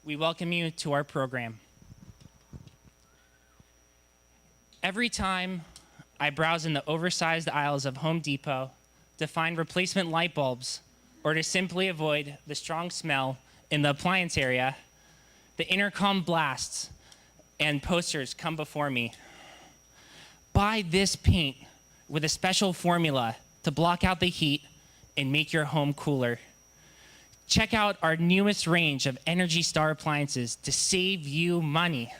we welcome you to our program. Every time I browse in the oversized aisles of Home Depot to find replacement light bulbs or to simply avoid the strong smell in the appliance area, the intercom blasts and posters come before me. Buy this paint with a special formula to block out the heat and make your home cooler. Check out our newest range of Energy Star appliances to save you money.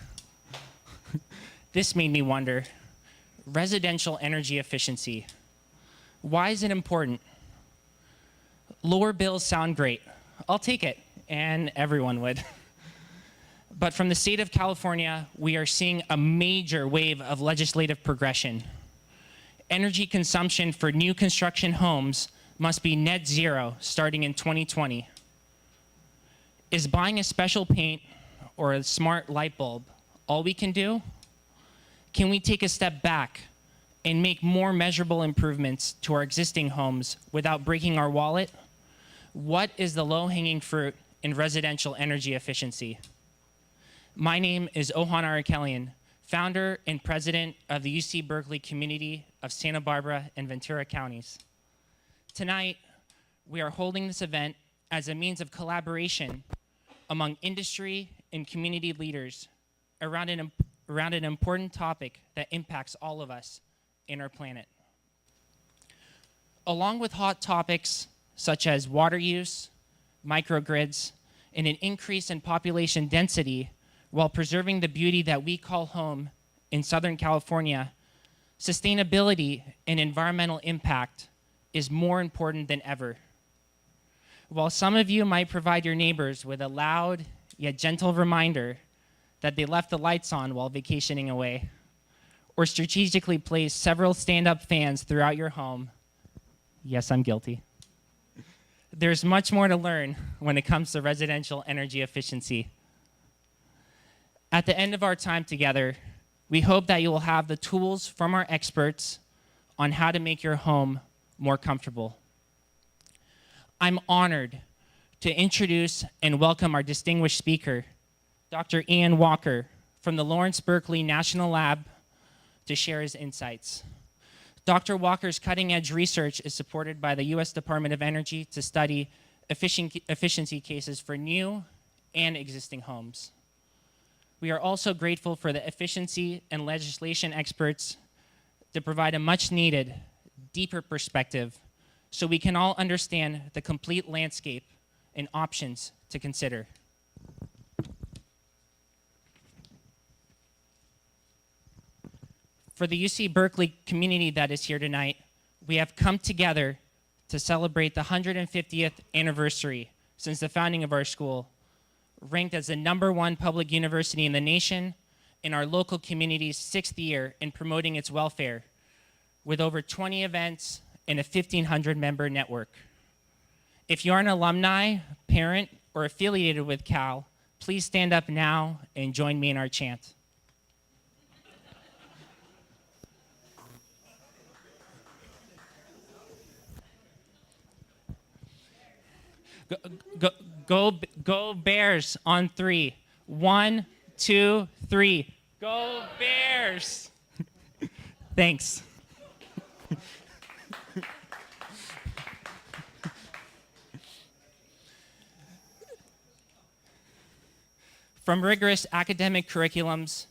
This made me wonder, residential energy efficiency. Why is it important? Lower bills sound great. I'll take it, and everyone would. But from the state of California, we are seeing a major wave of legislative progression. Energy consumption for new construction homes must be net zero starting in 2020. Is buying a special paint or a smart light bulb all we can do? Can we take a step back and make more measurable improvements to our existing homes without breaking our wallet? What is the low-hanging fruit in residential energy efficiency? My name is Ohan Arakelian, founder and president of the UC Berkeley community of Santa Barbara and Ventura counties. Tonight, we are holding this event as a means of collaboration among industry and community leaders around an important topic that impacts all of us in our planet. Along with hot topics such as water use, microgrids, and an increase in population density while preserving the beauty that we call home in Southern California, sustainability and environmental impact is more important than ever. While some of you might provide your neighbors with a loud yet gentle reminder that they left the lights on while vacationing away, or strategically place several stand-up fans throughout your home, yes, I'm guilty. There's much more to learn when it comes to residential energy efficiency. At the end of our time together, we hope that you will have the tools from our experts on how to make your home more comfortable. I'm honored to introduce and welcome our distinguished speaker, Dr. Iain Walker from the Lawrence Berkeley National Lab, to share his insights. Dr. Walker's cutting-edge research is supported by the U.S. Department of Energy to study efficiency cases for new and existing homes. We are also grateful for the efficiency and legislation experts to provide a much-needed, deeper perspective so we can all understand the complete landscape and options to consider. For the UC Berkeley community that is here tonight, we have come together to celebrate the 150th anniversary since the founding of our school, ranked as the #1 public university in the nation, in our local community's 6th year in promoting its welfare, with over 20 events and a 1,500 member network. If you're an alumni, parent, or affiliated with Cal, please stand up now and join me in our chant. Go Bears on 3. 1, 2, 3. Go Bears! Thanks. From rigorous academic curriculums,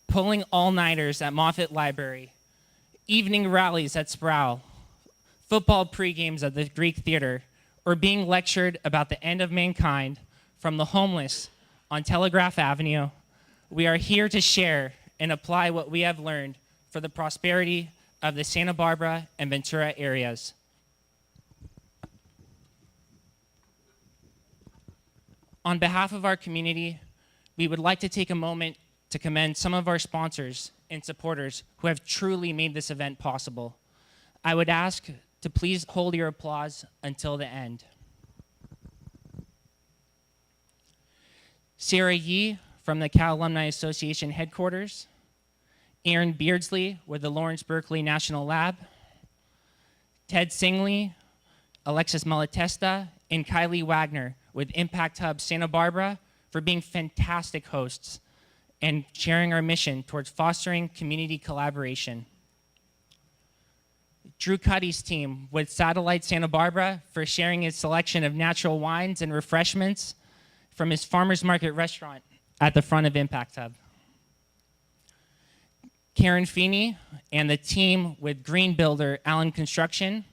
pulling all-nighters at Moffett Library, evening rallies at Sproul, football pre-games at the Greek Theater, or being lectured about the end of mankind from the homeless on Telegraph Avenue, we are here to share and apply what we have learned for the prosperity of the Santa Barbara and Ventura areas. On behalf of our community, we would like to take a moment to commend some of our sponsors and supporters who have truly made this event possible. I would ask to please hold your applause until the end. Sarah Yee from the Cal Alumni Association headquarters, Aaron Beardsley with the Lawrence Berkeley National Lab, Ted Singley, Alexis Malatesta, and Kylie Wagner with Impact Hub Santa Barbara for being fantastic hosts and sharing our mission towards fostering community collaboration. Drew Cuddy's team with Satellite Santa Barbara for sharing his selection of natural wines and refreshments from his farmer's market restaurant at the front of Impact Hub. Karen Feeney and the team with Green Builder Allen Construction.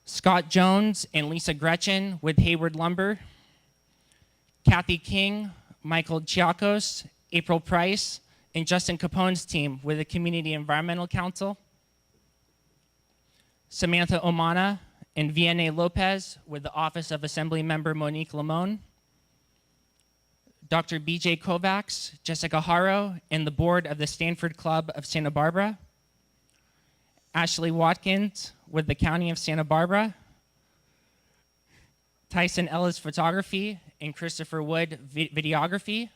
Scott Jones and Lisa Gretchen with Hayward Lumber. Kathy King, Michael Chiacos, April Price, and Justin Capone's team with the Community Environmental Council. Samantha Omana and Vianney Lopez with the Office of Assemblymember Monique Limón. Dr. B.J. Kovacs, Jessica Haro, and the board of the Stanford Club of Santa Barbara. Ashley Watkins with the County of Santa Barbara. Tyson Ellis Photography and Christopher Wood Videography.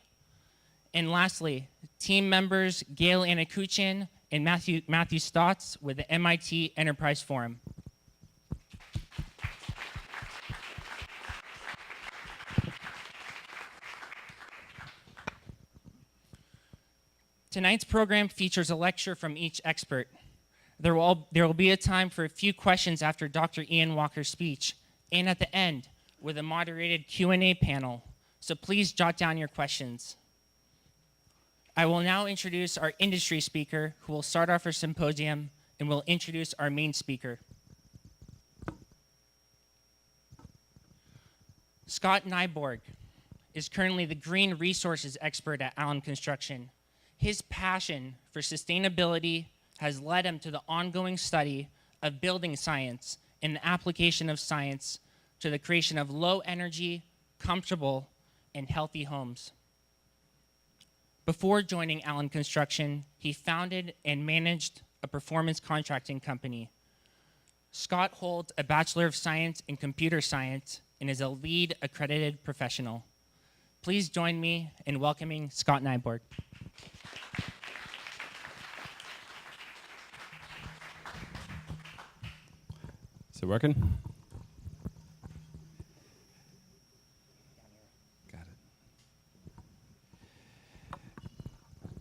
And lastly, team members Gail Anakuchian and Matthew Stotts with the MIT Enterprise Forum. Tonight's program features a lecture from each expert. There will be a time for a few questions after Dr. Iain Walker's speech, and at the end, with a moderated Q&A panel, so please jot down your questions. I will now introduce our industry speaker, who will start off our symposium, and will introduce our main speaker. Scott Nyborg is currently the green resources expert at Allen Construction. His passion for sustainability has led him to the ongoing study of building science and the application of science to the creation of low energy, comfortable, and healthy homes. Before joining Allen Construction, he founded and managed a performance contracting company. Scott holds a Bachelor of Science in Computer Science and is a LEED accredited professional. Please join me in welcoming Scott Nyborg. Is it working? Got it.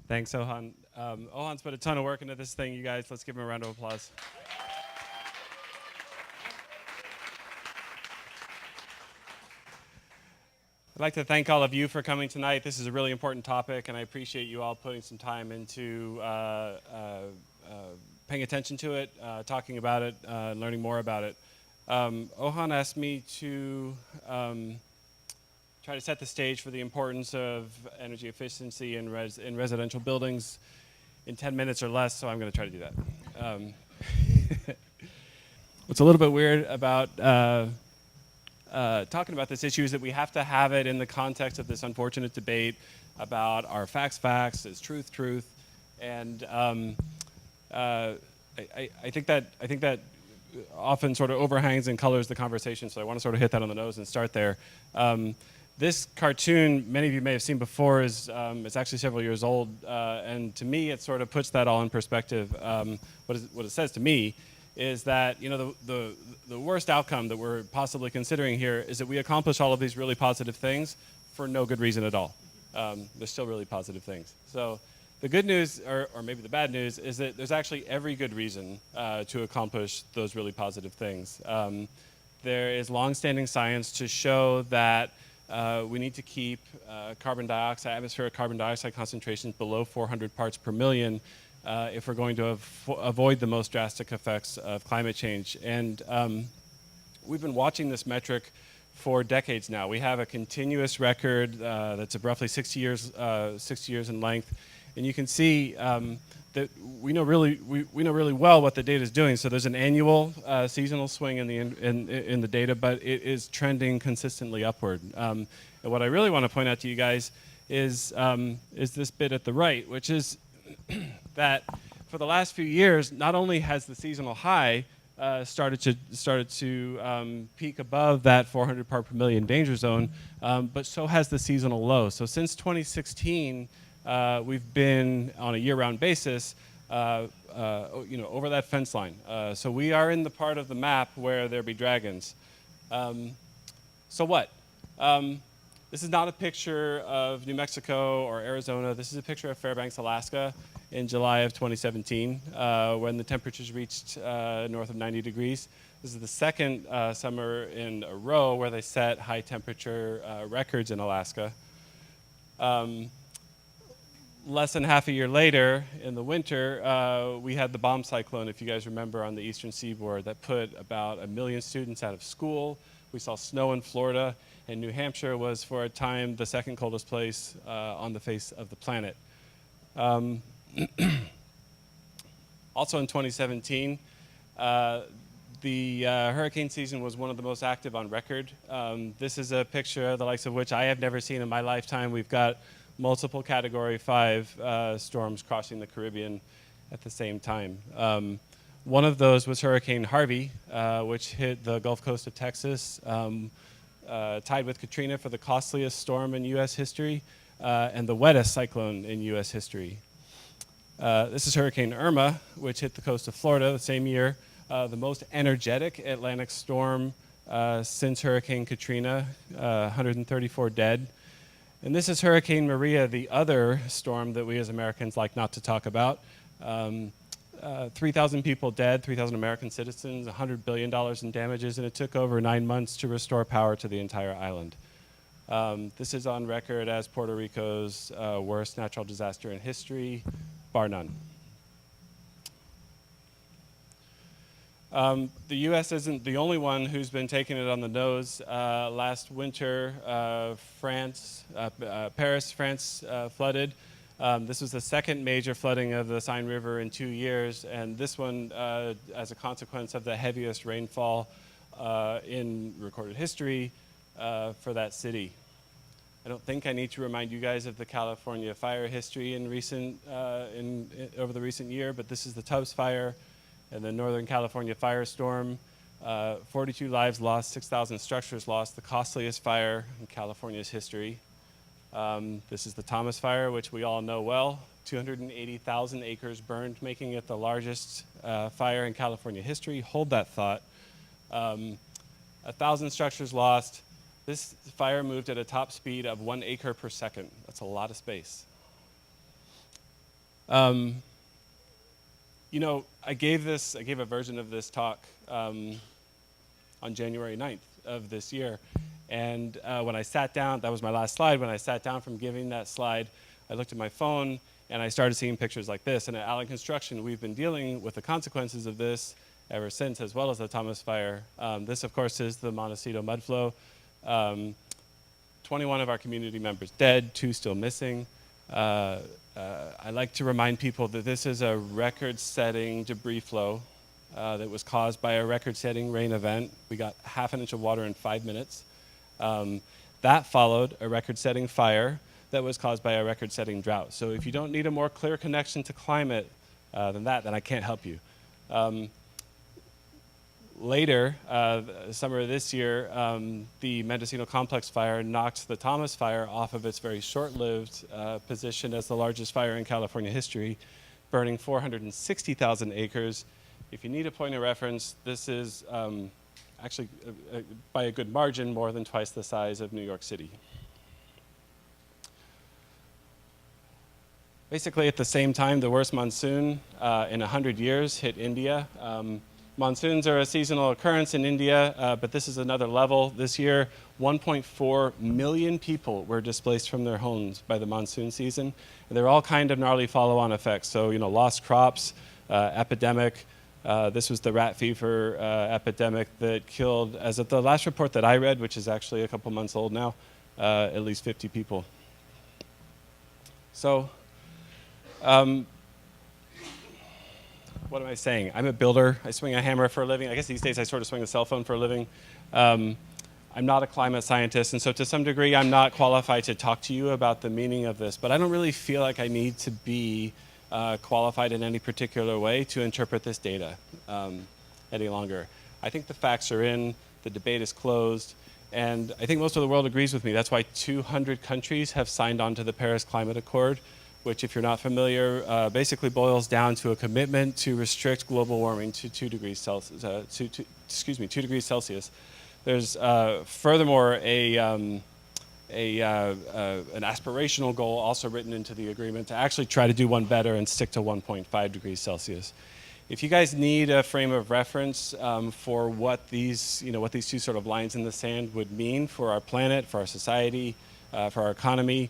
Thanks, Ohan. Ohan's put a ton of work into this thing, you guys. Let's give him a round of applause. I'd like to thank all of you for coming tonight. This is a really important topic, and I appreciate you all putting some time into paying attention to it, talking about it, learning more about it. Ohan asked me to try to set the stage for the importance of energy efficiency in residential buildings in 10 minutes or less, so I'm going to try to do that. What's a little bit weird about talking about this issue is that we have to have it in the context of this unfortunate debate about are facts facts, is truth truth, and I think that often sort of overhangs and colors the conversation. So I want to sort of hit that on the nose and start there. This cartoon, many of you may have seen before, is it's actually several years old, and to me, it sort of puts that all in perspective. What it says to me is that the worst outcome that we're possibly considering here is that we accomplish all of these really positive things for no good reason at all. They're still really positive things. So the good news, or maybe the bad news, is that there's actually every good reason to accomplish those really positive things. There is long-standing science to show that we need to keep atmospheric carbon dioxide concentrations below 400 parts per million if we're going to avoid the most drastic effects of climate change. And we've been watching this metric for decades now. We have a continuous record that's of roughly 60 years in length, and you can see that we know really well what the data is doing. So there's an annual seasonal swing in the data, but it is trending consistently upward. And what I really want to point out to you guys is this bit at the right, which is that for the last few years, not only has the seasonal high started to peak above that 400 part per million danger zone, but so has the seasonal low. So since 2016, we've been on a year-round basis, over that fence line. So we are in the part of the map where there be dragons. So what? This is not a picture of New Mexico or Arizona. This is a picture of Fairbanks, Alaska in July of 2017 when the temperatures reached north of 90 degrees. This is the second summer in a row where they set high temperature records in Alaska. Less than half a year later, in the winter, we had the bomb cyclone, if you guys remember, on the eastern seaboard that put about 1 million students out of school. We saw snow in Florida, and New Hampshire was, for a time, the second coldest place on the face of the planet. Also in 2017, the hurricane season was one of the most active on record. This is a picture, the likes of which I have never seen in my lifetime. We've got multiple Category 5 storms crossing the Caribbean at the same time. One of those was Hurricane Harvey, which hit the Gulf Coast of Texas, tied with Katrina for the costliest storm in U.S. history and the wettest cyclone in U.S. history. This is Hurricane Irma, which hit the coast of Florida the same year, the most energetic Atlantic storm since Hurricane Katrina, 134 dead. And this is Hurricane Maria, the other storm that we as Americans like not to talk about. 3,000 people dead, 3,000 American citizens, $100 billion in damages, and it took over 9 months to restore power to the entire island. This is on record as Puerto Rico's worst natural disaster in history, bar none. The U.S. isn't the only one who's been taking it on the nose. Last winter, Paris, France flooded. This was the second major flooding of the Seine River in 2 years, and this one as a consequence of the heaviest rainfall in recorded history for that city. I don't think I need to remind you guys of the California fire history in over the recent year, but this is the Tubbs Fire and the Northern California firestorm. 42 lives lost, 6,000 structures lost, the costliest fire in California's history. This is the Thomas Fire, which we all know well. 280,000 acres burned, making it the largest fire in California history. Hold that thought. 1,000 structures lost. This fire moved at a top speed of 1 acre per second. That's a lot of space. You know, I gave a version of this talk on January 9th of this year. And when I sat down, that was my last slide, when I sat down from giving that slide, I looked at my phone and I started seeing pictures like this. And at Allen Construction, we've been dealing with the consequences of this ever since, as well as the Thomas Fire. This, of course, is the Montecito mud flow. 21 of our community members dead, 2 still missing. I like to remind people that this is a record-setting debris flow that was caused by a record-setting rain event. We got ½ an inch of water in 5 minutes. That followed a record-setting fire that was caused by a record-setting drought. So if you don't need a more clear connection to climate than that, then I can't help you. Later, summer of this year, the Mendocino Complex Fire knocked the Thomas Fire off of its very short-lived position as the largest fire in California history, burning 460,000 acres. If you need a point of reference, this is actually, by a good margin, more than twice the size of New York City. Basically, at the same time, the worst monsoon in 100 years hit India. Monsoons are a seasonal occurrence in India, but this is another level. This year, 1.4 million people were displaced from their homes by the monsoon season. And there are all kind of gnarly follow-on effects. So, you know, lost crops, epidemic. This was the rat fever epidemic that killed, as of the last report that I read, which is actually a couple months old now, at least 50 people. So, what am I saying? I'm a builder. I swing a hammer for a living. I guess these days I sort of swing a cell phone for a living. I'm not a climate scientist, and so to some degree I'm not qualified to talk to you about the meaning of this, but I don't really feel like I need to be qualified in any particular way to interpret this data any longer. I think the facts are in, the debate is closed, and I think most of the world agrees with me. That's why 200 countries have signed on to the Paris Climate Accord, which, if you're not familiar, basically boils down to a commitment to restrict global warming to 2 degrees Celsius. 2 degrees Celsius. There's furthermore a an aspirational goal also written into the agreement to actually try to do one better and stick to 1.5 degrees Celsius. If you guys need a frame of reference for what these two sort of lines in the sand would mean for our planet, for our society, for our economy,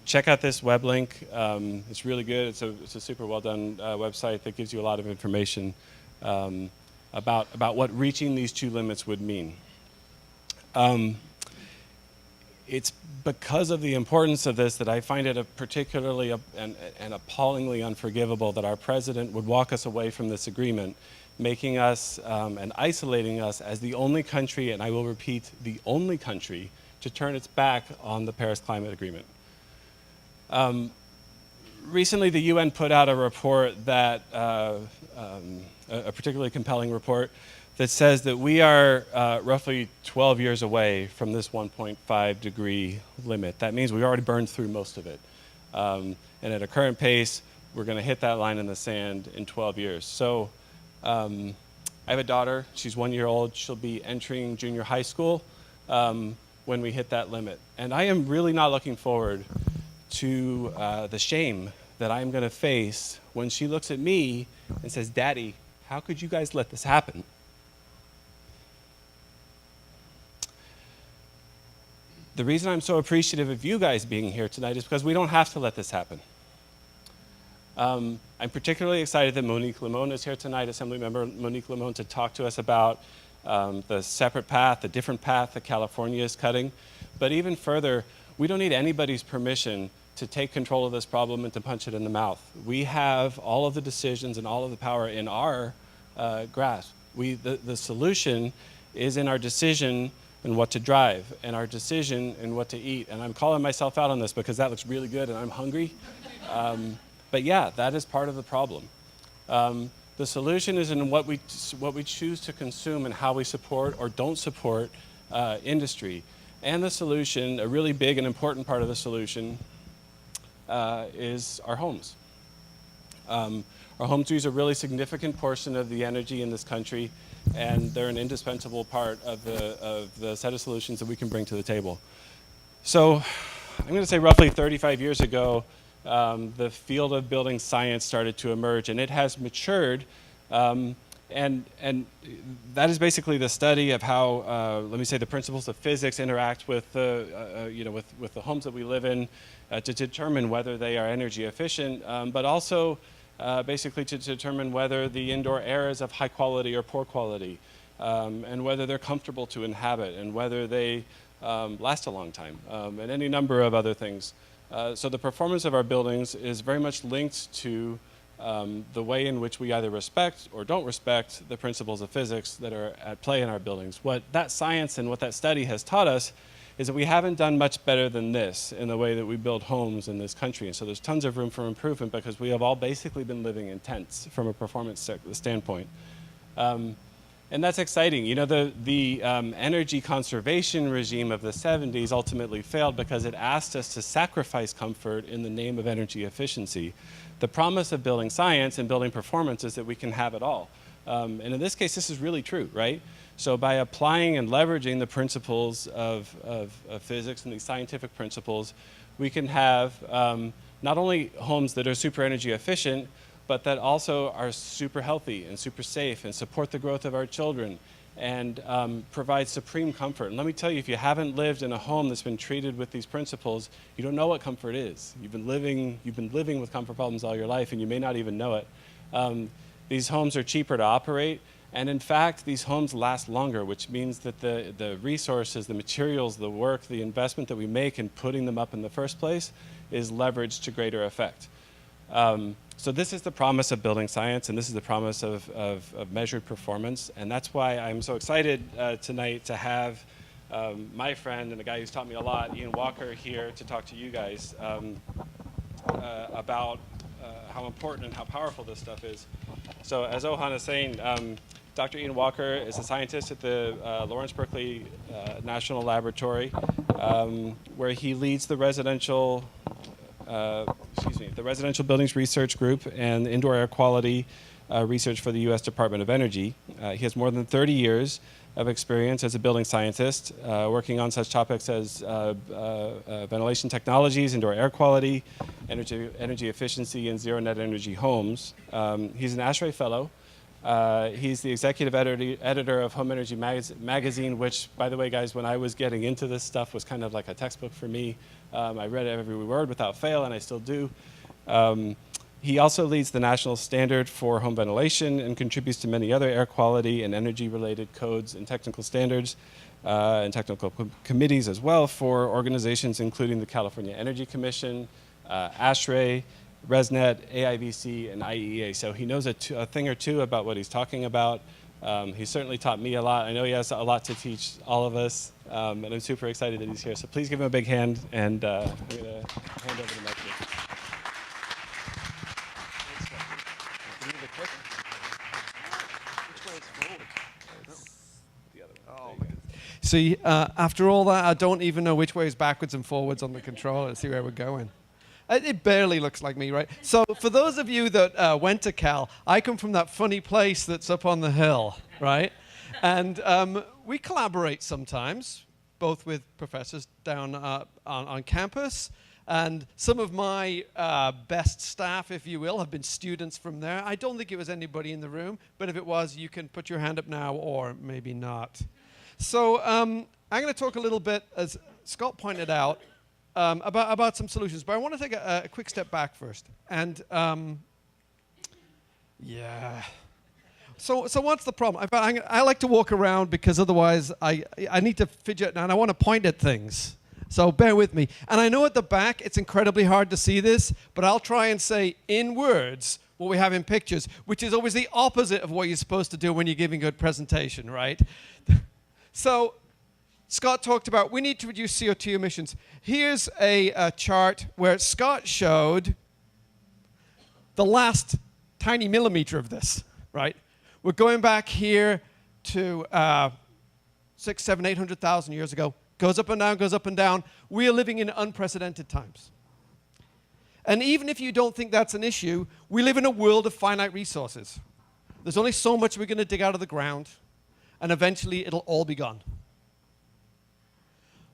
check out this web link. It's really good. It's a super well done website that gives you a lot of information about what reaching these two limits would mean. It's because of the importance of this that I find it particularly and appallingly unforgivable that our president would walk us away from this agreement, making us and isolating us as the only country, and I will repeat, the only country, to turn its back on the Paris Climate Agreement. Recently, the UN put out a report that, a particularly compelling report, that says that we are roughly 12 years away from this 1.5 degree limit. That means we already burned through most of it. And at a current pace, we're going to hit that line in the sand in 12 years. So I have a daughter. She's 1 year old. She'll be entering junior high school when we hit that limit. And I am really not looking forward to the shame that I'm going to face when she looks at me and says, "Daddy, how could you guys let this happen?" The reason I'm so appreciative of you guys being here tonight is because we don't have to let this happen. I'm particularly excited that Monique Limón is here tonight, Assemblymember Monique Limón, to talk to us about the separate path, the different path that California is cutting. But even further, we don't need anybody's permission to take control of this problem and to punch it in the mouth. We have all of the decisions and all of the power in our grasp. The solution is in our decision and what to drive, and our decision and what to eat. And I'm calling myself out on this because that looks really good and I'm hungry. But yeah, that is part of the problem. The solution is in what we choose to consume and how we support or don't support industry. And the solution, a really big and important part of the solution, is our homes. Our homes use a really significant portion of the energy in this country, and they're an indispensable part of the set of solutions that we can bring to the table. So I'm going to say roughly 35 years ago, the field of building science started to emerge, and it has matured. And that is basically the study of how, let me say, the principles of physics interact with with the homes that we live in to determine whether they are energy efficient, but also basically to determine whether the indoor air is of high quality or poor quality, and whether they're comfortable to inhabit, and whether they last a long time, and any number of other things. So the performance of our buildings is very much linked to the way in which we either respect or don't respect the principles of physics that are at play in our buildings. What that science and what that study has taught us is that we haven't done much better than this in the way that we build homes in this country. And so there's tons of room for improvement because we have all basically been living in tents from a performance standpoint. And that's exciting. You know, the energy conservation regime of the 70s ultimately failed because it asked us to sacrifice comfort in the name of energy efficiency. The promise of building science and building performance is that we can have it all. And in this case, this is really true, right? So by applying and leveraging the principles of physics and these scientific principles, we can have not only homes that are super energy efficient, but that also are super healthy and super safe and support the growth of our children and provide supreme comfort. And let me tell you, if you haven't lived in a home that's been treated with these principles, you don't know what comfort is. You've been living with comfort problems all your life, and you may not even know it. These homes are cheaper to operate, and in fact, these homes last longer, which means that the resources, the materials, the work, the investment that we make in putting them up in the first place is leveraged to greater effect. So this is the promise of building science, and this is the promise of measured performance, and that's why I'm so excited tonight to have my friend and the guy who's taught me a lot, Iain Walker, here to talk to you guys about how important and how powerful this stuff is. So as Ohan is saying, Dr. Iain Walker is a scientist at the Lawrence Berkeley National Laboratory, where he leads the residential buildings research group and indoor air quality research for the U.S. Department of Energy. He has more than 30 years of experience as a building scientist, working on such topics as ventilation technologies, indoor air quality, energy efficiency, and zero net energy homes. He's an ASHRAE Fellow. He's the executive editor of Home Energy Magazine, which, by the way, guys, when I was getting into this stuff was kind of like a textbook for me. I read every word without fail, and I still do. He also leads the national standard for home ventilation and contributes to many other air quality and energy-related codes and technical standards and technical committees as well for organizations including the California Energy Commission, ASHRAE, ResNet, AIVC, and IEA. So he knows a thing or two about what he's talking about. He's certainly taught me a lot. I know he has a lot to teach all of us, and I'm super excited that he's here. So please give him a big hand, and I'm going to hand over the mic to him. See, after all that, I don't even know which way is backwards and forwards on the controller. Let's see where we're going. It barely looks like me, right? So for those of you that went to Cal, I come from that funny place that's up on the hill, right? And we collaborate sometimes, both with professors down on campus. And some of my best staff, if you will, have been students from there. I don't think it was anybody in the room, but if it was, you can put your hand up now or maybe not. So I'm going to talk a little bit, as Scott pointed out, about some solutions. But I want to take a quick step back first. And yeah. So what's the problem? I like to walk around because otherwise I need to fidget and I want to point at things. So bear with me. And I know at the back it's incredibly hard to see this, but I'll try and say in words what we have in pictures, which is always the opposite of what you're supposed to do when you're giving a good presentation, right? So Scott talked about we need to reduce CO2 emissions. Here's a chart where Scott showed the last tiny millimeter of this, right? We're going back here to 600, 700, 800,000 years ago. Goes up and down, goes up and down. We are living in unprecedented times. And even if you don't think that's an issue, we live in a world of finite resources. There's only so much we're going to dig out of the ground, and eventually it'll all be gone.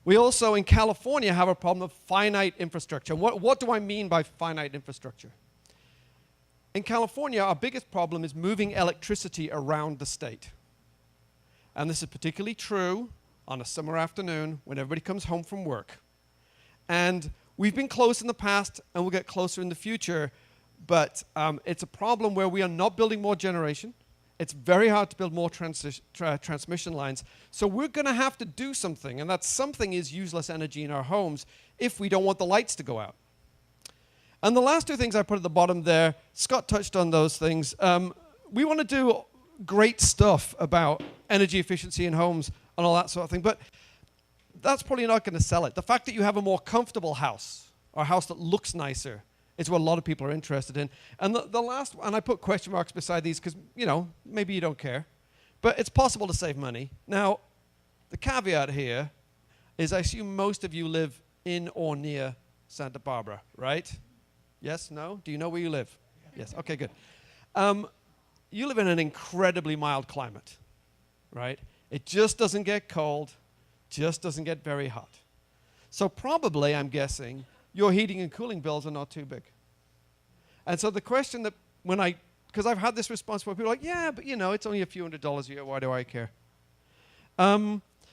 We also, in California, have a problem of finite infrastructure. What do I mean by finite infrastructure? In California, our biggest problem is moving electricity around the state. And this is particularly true on a summer afternoon when everybody comes home from work. And we've been close in the past, and we'll get closer in the future, but it's a problem where we are not building more generation. It's very hard to build more transmission lines. So we're going to have to do something, and that something is use less energy in our homes if we don't want the lights to go out. And the last two things I put at the bottom there, Scott touched on those things. We want to do great stuff about energy efficiency in homes and all that sort of thing, but that's probably not going to sell it. The fact that you have a more comfortable house, or a house that looks nicer, is what a lot of people are interested in. And the last, and I put question marks beside these because, you know, maybe you don't care, but it's possible to save money. Now, the caveat here is I assume most of you live in or near Santa Barbara, right? Yes? No? Do you know where you live? Yes. Okay, good. You live in an incredibly mild climate, right? It just doesn't get cold, just doesn't get very hot. So probably, I'm guessing, your heating and cooling bills are not too big. And so the question that because I've had this response where people are like, yeah, but you know, it's only a few $100s a year, why do I care?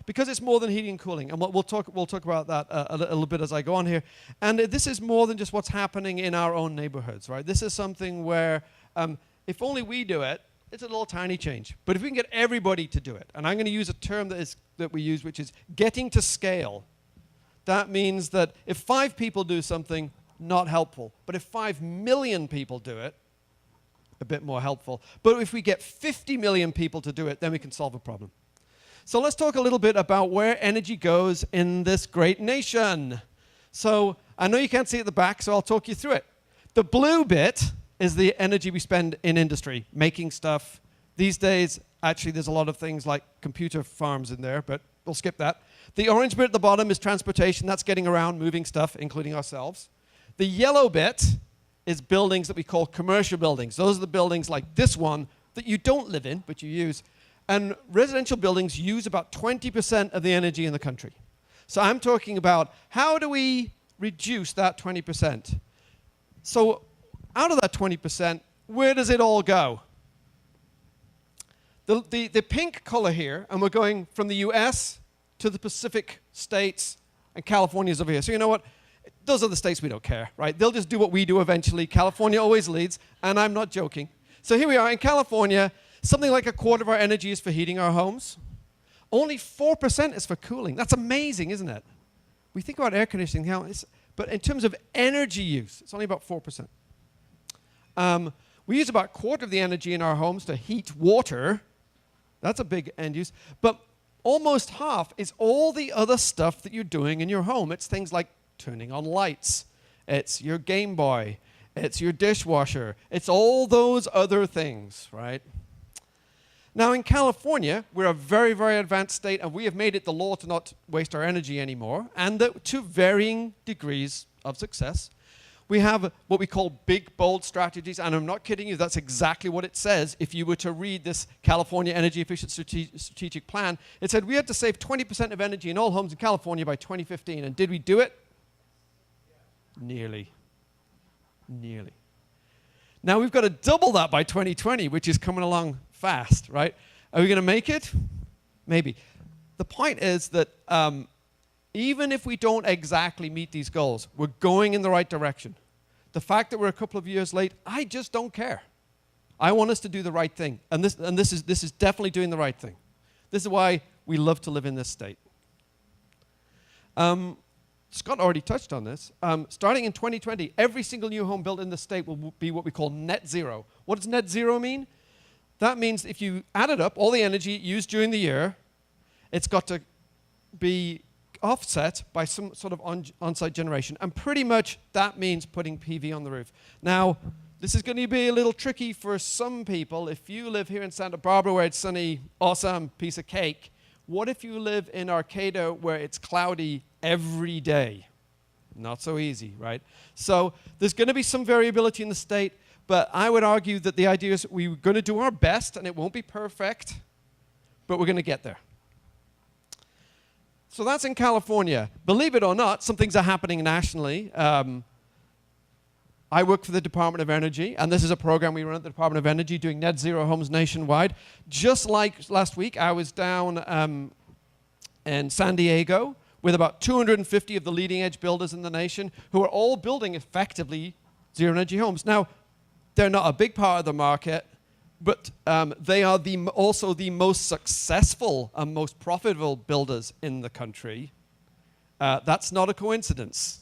Because it's more than heating and cooling, and we'll talk about that a little bit as I go on here. And this is more than just what's happening in our own neighborhoods, right? This is something where if only we do it, it's a little tiny change. But if we can get everybody to do it, and I'm going to use a term that we use, which is getting to scale. That means that if 5 people do something, not helpful. But if 5 million people do it, a bit more helpful. But if we get 50 million people to do it, then we can solve a problem. So let's talk a little bit about where energy goes in this great nation. So I know you can't see at the back, so I'll talk you through it. The blue bit is the energy we spend in industry, making stuff. These days, actually, there's a lot of things like computer farms in there, but we'll skip that. The orange bit at the bottom is transportation. That's getting around, moving stuff, including ourselves. The yellow bit is buildings that we call commercial buildings. Those are the buildings like this one that you don't live in, but you use. And residential buildings use about 20% of the energy in the country. So I'm talking about how do we reduce that 20%? So out of that 20%, where does it all go? The pink color here, and we're going from the US to the Pacific states, and California's over here. So you know what? Those are the states we don't care, right? They'll just do what we do eventually. California always leads, and I'm not joking. So here we are in California. Something like a quarter of our energy is for heating our homes. Only 4% is for cooling. That's amazing, isn't it? We think about air conditioning, but in terms of energy use, it's only about 4%. We use about a quarter of the energy in our homes to heat water. That's a big end use. But almost half is all the other stuff that you're doing in your home. It's things like turning on lights. It's your Game Boy. It's your dishwasher. It's all those other things, right? Now, in California, we're a very, very advanced state, and we have made it the law to not waste our energy anymore, and that to varying degrees of success. We have what we call big, bold strategies, and I'm not kidding you, that's exactly what it says. If you were to read this California Energy Efficient Strategic Plan, it said we had to save 20% of energy in all homes in California by 2015, and did we do it? Nearly. Nearly. Now, we've got to double that by 2020, which is coming along fast, right? Are we going to make it? Maybe. The point is that even if we don't exactly meet these goals, we're going in the right direction. The fact that we're a couple of years late, I just don't care. I want us to do the right thing, and this is definitely doing the right thing. This is why we love to live in this state. Scott already touched on this. Starting in 2020, every single new home built in the state will be what we call net zero. What does net zero mean? That means if you added up all the energy used during the year, it's got to be offset by some sort of on-site generation. And pretty much that means putting PV on the roof. Now, this is going to be a little tricky for some people. If you live here in Santa Barbara where it's sunny, awesome, piece of cake. What if you live in Arcata where it's cloudy every day? Not so easy, right? So there's going to be some variability in the state, but I would argue that the idea is we're going to do our best, and it won't be perfect, but we're going to get there. So that's in California. Believe it or not, some things are happening nationally. I work for the Department of Energy, and this is a program we run at the Department of Energy doing net zero homes nationwide. Just like last week, I was down in San Diego with about 250 of the leading edge builders in the nation who are all building effectively zero energy homes. Now, they're not a big part of the market, but they are also the most successful and most profitable builders in the country. That's not a coincidence.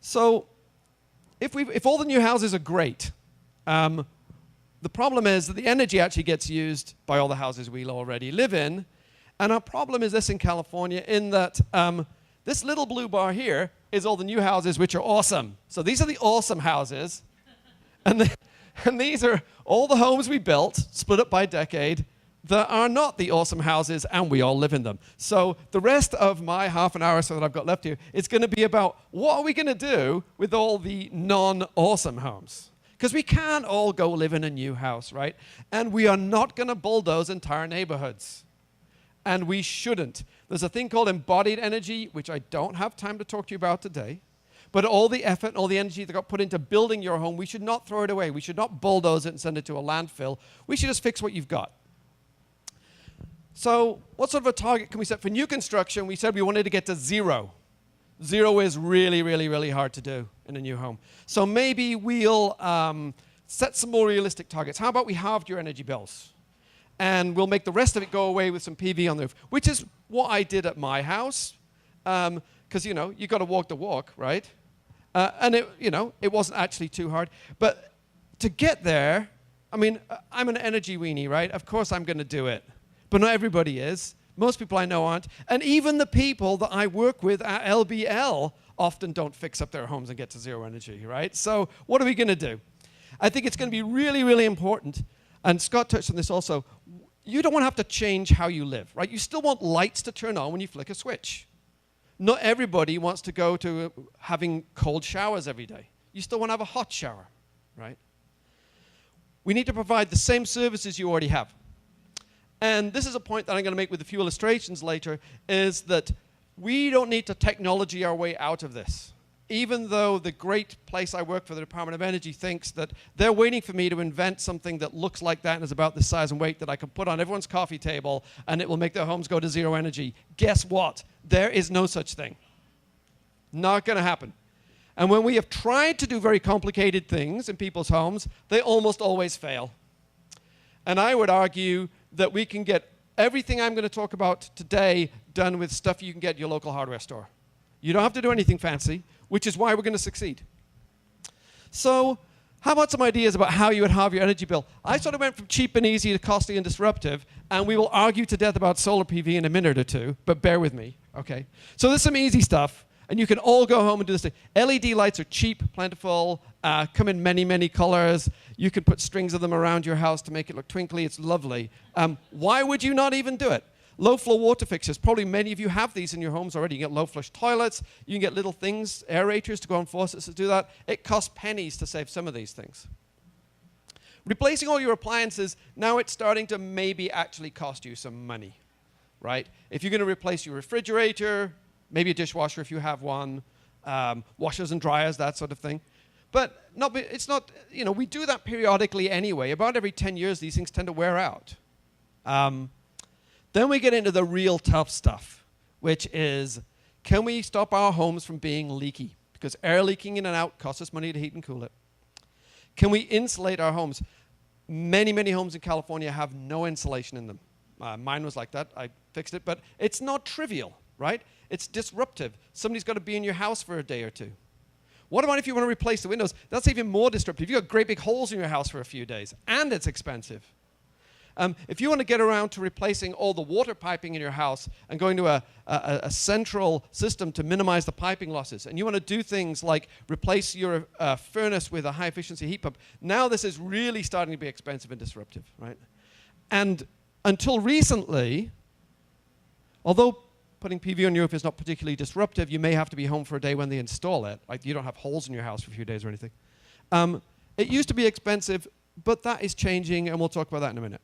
So if all the new houses are great, the problem is that the energy actually gets used by all the houses we already live in. And our problem is this in California, in that this little blue bar here is all the new houses, which are awesome. So these are the awesome houses. And these are all the homes we built, split up by decade, that are not the awesome houses, and we all live in them. So the rest of my half an hour or so that I've got left here, it's going to be about what are we going to do with all the non-awesome homes? Because we can't all go live in a new house, right? And we are not going to bulldoze entire neighborhoods. And we shouldn't. There's a thing called embodied energy, which I don't have time to talk to you about today. But all the effort and all the energy that got put into building your home, we should not throw it away. We should not bulldoze it and send it to a landfill. We should just fix what you've got. So what sort of a target can we set for new construction? We said we wanted to get to zero. Zero is really, really, really hard to do in a new home. So maybe we'll set some more realistic targets. How about we halved your energy bills? And we'll make the rest of it go away with some PV on the roof, which is what I did at my house. Because, you know, you got to walk the walk, right? And, it wasn't actually too hard. But to get there, I mean, I'm an energy weenie, right? Of course I'm going to do it. But not everybody is. Most people I know aren't. And even the people that I work with at LBL often don't fix up their homes and get to zero energy, right? So what are we going to do? I think it's going to be really, really important. And Scott touched on this also. You don't want to have to change how you live, right? You still want lights to turn on when you flick a switch. Not everybody wants to go to having cold showers every day. You still want to have a hot shower, right? We need to provide the same services you already have. And this is a point that I'm going to make with a few illustrations later, is that we don't need to technology our way out of this. Even though the great place I work for, the Department of Energy, thinks that they're waiting for me to invent something that looks like that and is about this size and weight that I can put on everyone's coffee table and it will make their homes go to zero energy. Guess what? There is no such thing. Not going to happen. And when we have tried to do very complicated things in people's homes, they almost always fail. And I would argue that we can get everything I'm going to talk about today done with stuff you can get at your local hardware store. You don't have to do anything fancy, which is why we're going to succeed. So how about some ideas about how you would halve your energy bill? I sort of went from cheap and easy to costly and disruptive, and we will argue to death about solar PV in a minute or two, but bear with me, okay? So there's some easy stuff, and you can all go home and do this thing. LED lights are cheap, plentiful, come in many, many colors. You can put strings of them around your house to make it look twinkly. It's lovely. Why would you not even do it? Low-flow water fixtures. Probably many of you have these in your homes already. You get low-flush toilets. You can get little things, aerators to go on faucets to do that. It costs pennies to save some of these things. Replacing all your appliances, now it's starting to maybe actually cost you some money, right? If you're going to replace your refrigerator, maybe a dishwasher if you have one, washers and dryers, that sort of thing. But it's not, you know, we do that periodically anyway. About every 10 years, these things tend to wear out. Then we get into the real tough stuff, which is, can we stop our homes from being leaky? Because air leaking in and out costs us money to heat and cool it. Can we insulate our homes? Many, many homes in California have no insulation in them. Mine was like that. I fixed it. But it's not trivial, right? It's disruptive. Somebody's got to be in your house for a day or two. What about if you want to replace the windows? That's even more disruptive. You've got great big holes in your house for a few days, and it's expensive. If you want to get around to replacing all the water piping in your house and going to a central system to minimize the piping losses, and you want to do things like replace your furnace with a high-efficiency heat pump, now this is really starting to be expensive and disruptive, right? And until recently, although putting PV on your roof is not particularly disruptive, you may have to be home for a day when they install it. Like you don't have holes in your house for a few days or anything. It used to be expensive, but that is changing, and we'll talk about that in a minute.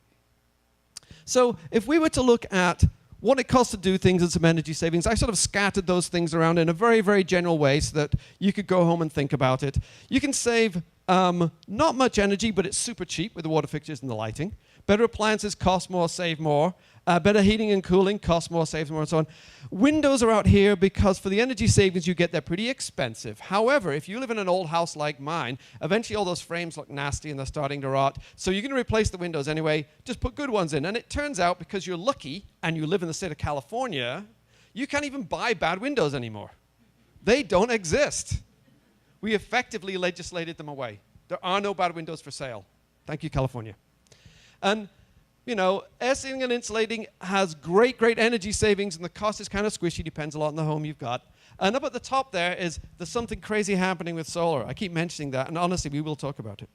So if we were to look at what it costs to do things and some energy savings, I sort of scattered those things around in a very, very general way so that you could go home and think about it. You can save not much energy, but it's super cheap with the water fixtures and the lighting. Better appliances cost more, save more. Better heating and cooling costs more, saves more, and so on. Windows are out here because for the energy savings you get, they're pretty expensive. However, if you live in an old house like mine, eventually all those frames look nasty and they're starting to rot. So you're going to replace the windows anyway. Just put good ones in. And it turns out, because you're lucky and you live in the state of California, you can't even buy bad windows anymore. They don't exist. We effectively legislated them away. There are no bad windows for sale. Thank you, California. And you know, air sealing and insulating has great, great energy savings, and the cost is kind of squishy, depends a lot on the home you've got. And up at the top there is there's something crazy happening with solar. I keep mentioning that, and honestly, we will talk about it.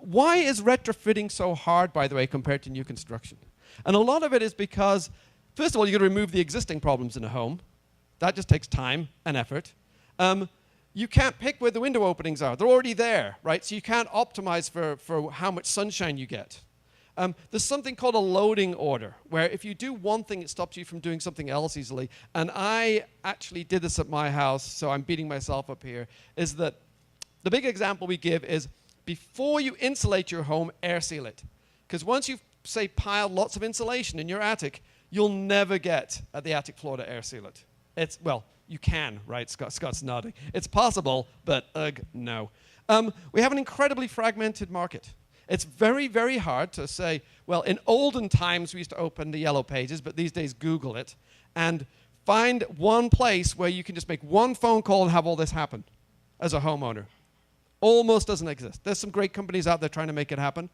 Why is retrofitting so hard, by the way, compared to new construction? And a lot of it is because, first of all, you've got to remove the existing problems in a home. That just takes time and effort. You can't pick where the window openings are. They're already there, right? So you can't optimize for how much sunshine you get. There's something called a loading order, where if you do one thing, it stops you from doing something else easily. And I actually did this at my house, so I'm beating myself up here, is that the big example we give is before you insulate your home, air seal it. Because once you've, say, piled lots of insulation in your attic, you'll never get at the attic floor to air seal it. Well, you can, right? Scott's nodding. It's possible, but no. We have an incredibly fragmented market. It's very, very hard to say, well, in olden times we used to open the yellow pages, but these days Google it, and find one place where you can just make one phone call and have all this happen as a homeowner. Almost doesn't exist. There's some great companies out there trying to make it happen.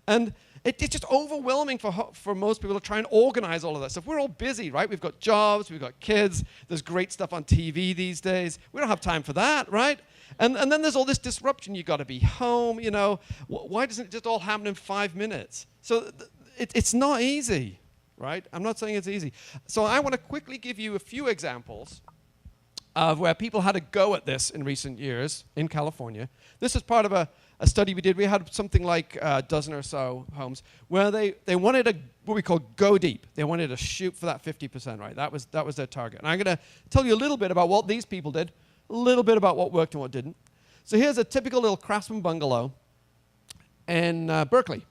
And it's just overwhelming for most people to try and organize all of that stuff. We're all busy, right? We've got jobs, we've got kids, there's great stuff on TV these days. We don't have time for that, right? And then there's all this disruption. You've got to be home, you know. Why doesn't it just all happen in 5 minutes? So it's not easy, right? I'm not saying it's easy. So I want to quickly give you a few examples of where people had a go at this in recent years in California. This is part of a study we did. We had something like a dozen or so homes where they wanted what we call go deep. They wanted to shoot for that 50%, right? That was their target. And I'm going to tell you a little bit about what these people did, a little bit about what worked and what didn't. So here's a typical little craftsman bungalow in Berkeley.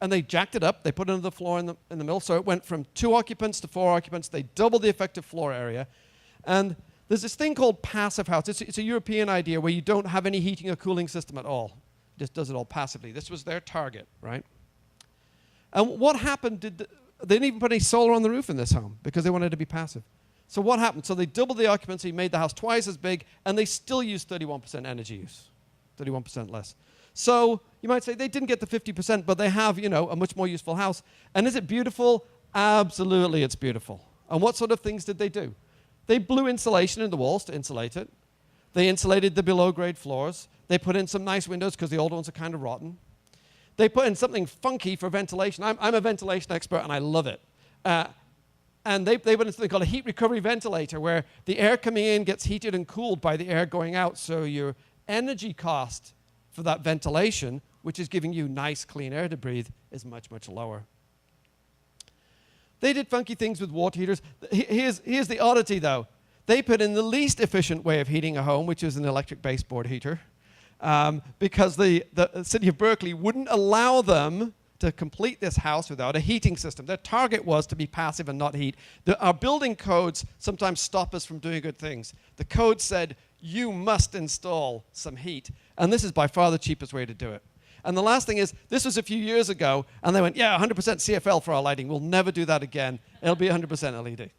And they jacked it up. They put it under the floor in the middle. So it went from 2 occupants to 4 occupants. They doubled the effective floor area. And there's this thing called passive house. It's a European idea where you don't have any heating or cooling system at all. It just does it all passively. This was their target, right? And what happened, they didn't even put any solar on the roof in this home because they wanted it to be passive. So what happened? So they doubled the occupancy, made the house twice as big, and they still used 31% energy use, 31% less. So you might say they didn't get the 50%, but they have, a much more useful house. And is it beautiful? Absolutely, it's beautiful. And what sort of things did they do? They blew insulation in the walls to insulate it. They insulated the below-grade floors. They put in some nice windows because the old ones are kind of rotten. They put in something funky for ventilation. I'm a ventilation expert, and I love it. And they put in something called a heat recovery ventilator, where the air coming in gets heated and cooled by the air going out, so your energy cost for that ventilation, which is giving you nice, clean air to breathe, is much, much lower. They did funky things with water heaters. Here's the oddity, though. They put in the least efficient way of heating a home, which is an electric baseboard heater, because the city of Berkeley wouldn't allow them to complete this house without a heating system. Their target was to be passive and not heat. Our building codes sometimes stop us from doing good things. The code said, you must install some heat, and this is by far the cheapest way to do it. And the last thing is, this was a few years ago, and they went, yeah, 100% CFL for our lighting. We'll never do that again. It'll be 100%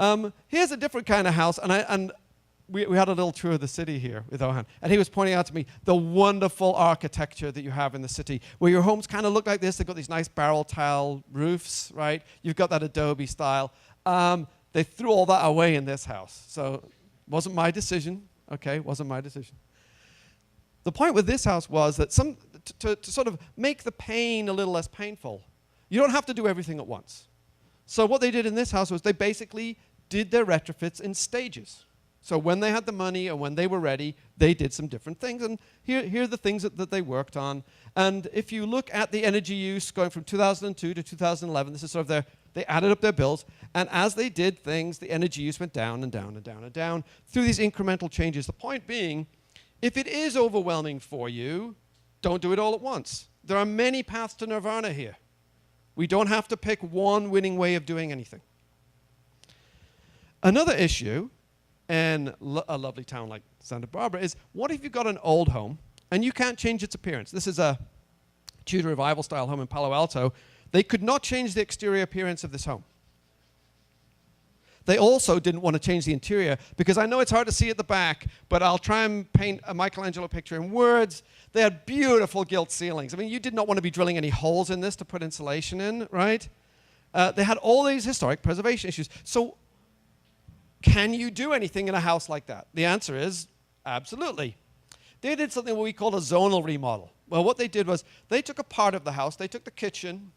LED. Here's a different kind of house, and we had a little tour of the city here with Ohan, and he was pointing out to me the wonderful architecture that you have in the city, where your homes kind of look like this. They've got these nice barrel tile roofs, right? You've got that Adobe style. They threw all that away in this house, so it wasn't my decision, okay? Wasn't my decision. The point with this house was that to sort of make the pain a little less painful, you don't have to do everything at once. So what they did in this house was they basically did their retrofits in stages. So when they had the money and when they were ready, they did some different things. And here are the things that they worked on. And if you look at the energy use going from 2002 to 2011, this is sort of they added up their bills. And as they did things, the energy use went down and down and down and down through these incremental changes. The point being, if it is overwhelming for you, don't do it all at once. There are many paths to nirvana here. We don't have to pick one winning way of doing anything. Another issue in a lovely town like Santa Barbara is, what if you've got an old home and you can't change its appearance? This is a Tudor Revival style home in Palo Alto. They could not change the exterior appearance of this home. They also didn't want to change the interior, because I know it's hard to see at the back, but I'll try and paint a Michelangelo picture in words. They had beautiful gilt ceilings. I mean, you did not want to be drilling any holes in this to put insulation in, right? They had all these historic preservation issues. So can you do anything in a house like that? The answer is absolutely. They did something what we call a zonal remodel. Well, what they did was they took a part of the house. They took the kitchen,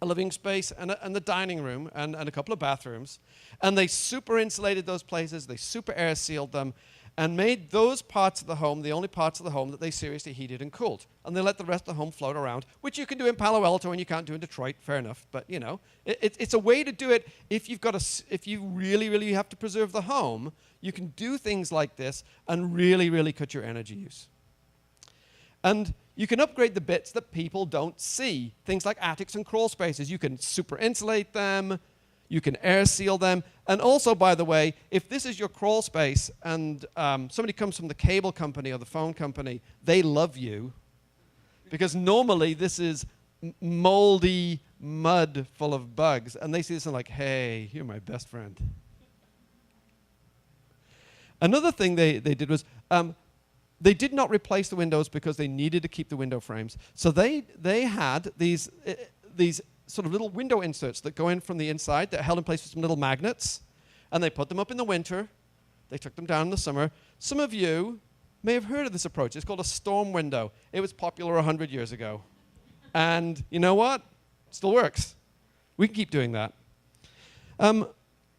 a living space, and the dining room, and a couple of bathrooms, and they super insulated those places. They super air sealed them and made those parts of the home the only parts of the home that they seriously heated and cooled. And they let the rest of the home float around, which you can do in Palo Alto and you can't do in Detroit, fair enough. But, it's a way to do it. If you really, really have to preserve the home, you can do things like this and really, really cut your energy use. And you can upgrade the bits that people don't see, things like attics and crawl spaces. You can super insulate them. You can air seal them. And also, by the way, if this is your crawl space and somebody comes from the cable company or the phone company, they love you, because normally this is moldy mud full of bugs. And they see this and like, hey, you're my best friend. Another thing they did was they did not replace the windows because they needed to keep the window frames. So they had these sort of little window inserts that go in from the inside that held in place with some little magnets, and they put them up in the winter. They took them down in the summer. Some of you may have heard of this approach. It's called a storm window. It was popular 100 years ago. And you know what? It still works. We can keep doing that.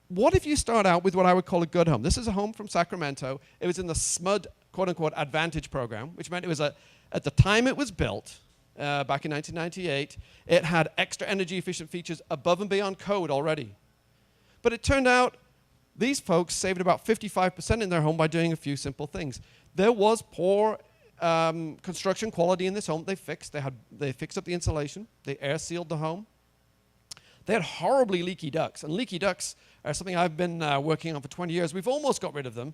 what if you start out with what I would call a good home? This is a home from Sacramento. It was in the SMUD, quote-unquote, Advantage program, which meant it was at the time it was built, back in 1998, it had extra energy-efficient features above and beyond code already. But it turned out these folks saved about 55% in their home by doing a few simple things. There was poor construction quality in this home. They fixed up the insulation. They air sealed the home. They had horribly leaky ducts, and leaky ducts are something I've been working on for 20 years. We've almost got rid of them.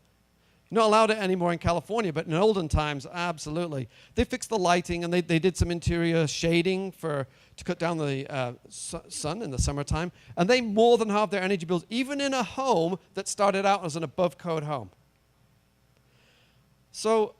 You're not allowed it anymore in California, but in olden times, absolutely. They fixed the lighting, and they did some interior shading to cut down the sun in the summertime, and they more than halved their energy bills, even in a home that started out as an above-code home. So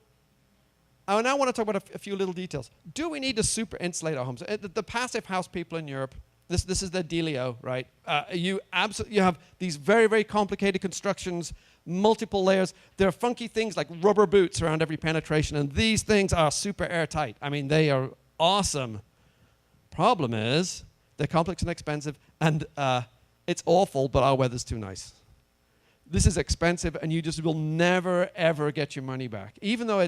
I now want to talk about a few little details. Do we need to super insulate our homes? The passive house people in Europe, this is their dealio, right? You have these very, very complicated constructions, multiple layers. There are funky things like rubber boots around every penetration, and these things are super airtight. I mean, they are awesome. Problem is, they're complex and expensive, and it's awful, but our weather's too nice. This is expensive, and you just will never, ever get your money back. Even though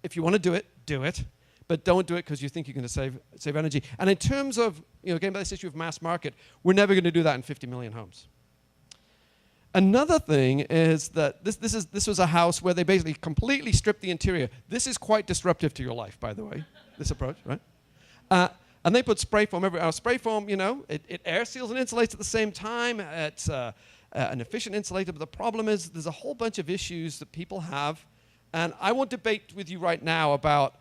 if you want to do it, but don't do it because you think you're going to save energy. And in terms of, getting back to this issue of mass market, we're never going to do that in 50 million homes. Another thing is that this was a house where they basically completely stripped the interior. This is quite disruptive to your life, by the way, this approach, right? And they put spray foam everywhere. Spray foam, it air seals and insulates at the same time. It's an efficient insulator, but the problem is there's a whole bunch of issues that people have. And I won't debate with you right now about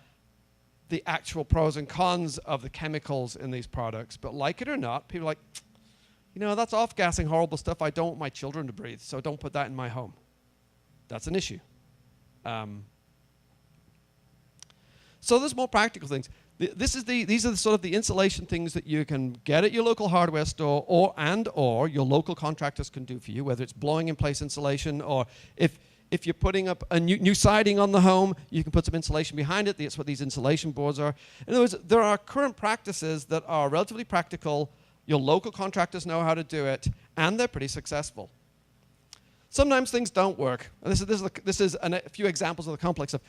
the actual pros and cons of the chemicals in these products, but like it or not, people are like, that's off-gassing horrible stuff I don't want my children to breathe, so don't put that in my home. That's an issue. So there's more practical things. These are sort of the insulation things that you can get at your local hardware store or your local contractors can do for you, whether it's blowing in place insulation, or if you're putting up a new siding on the home, you can put some insulation behind it. That's what these insulation boards are. In other words, there are current practices that are relatively practical. Your local contractors know how to do it, and they're pretty successful. Sometimes things don't work. And this is a few examples of the complex stuff.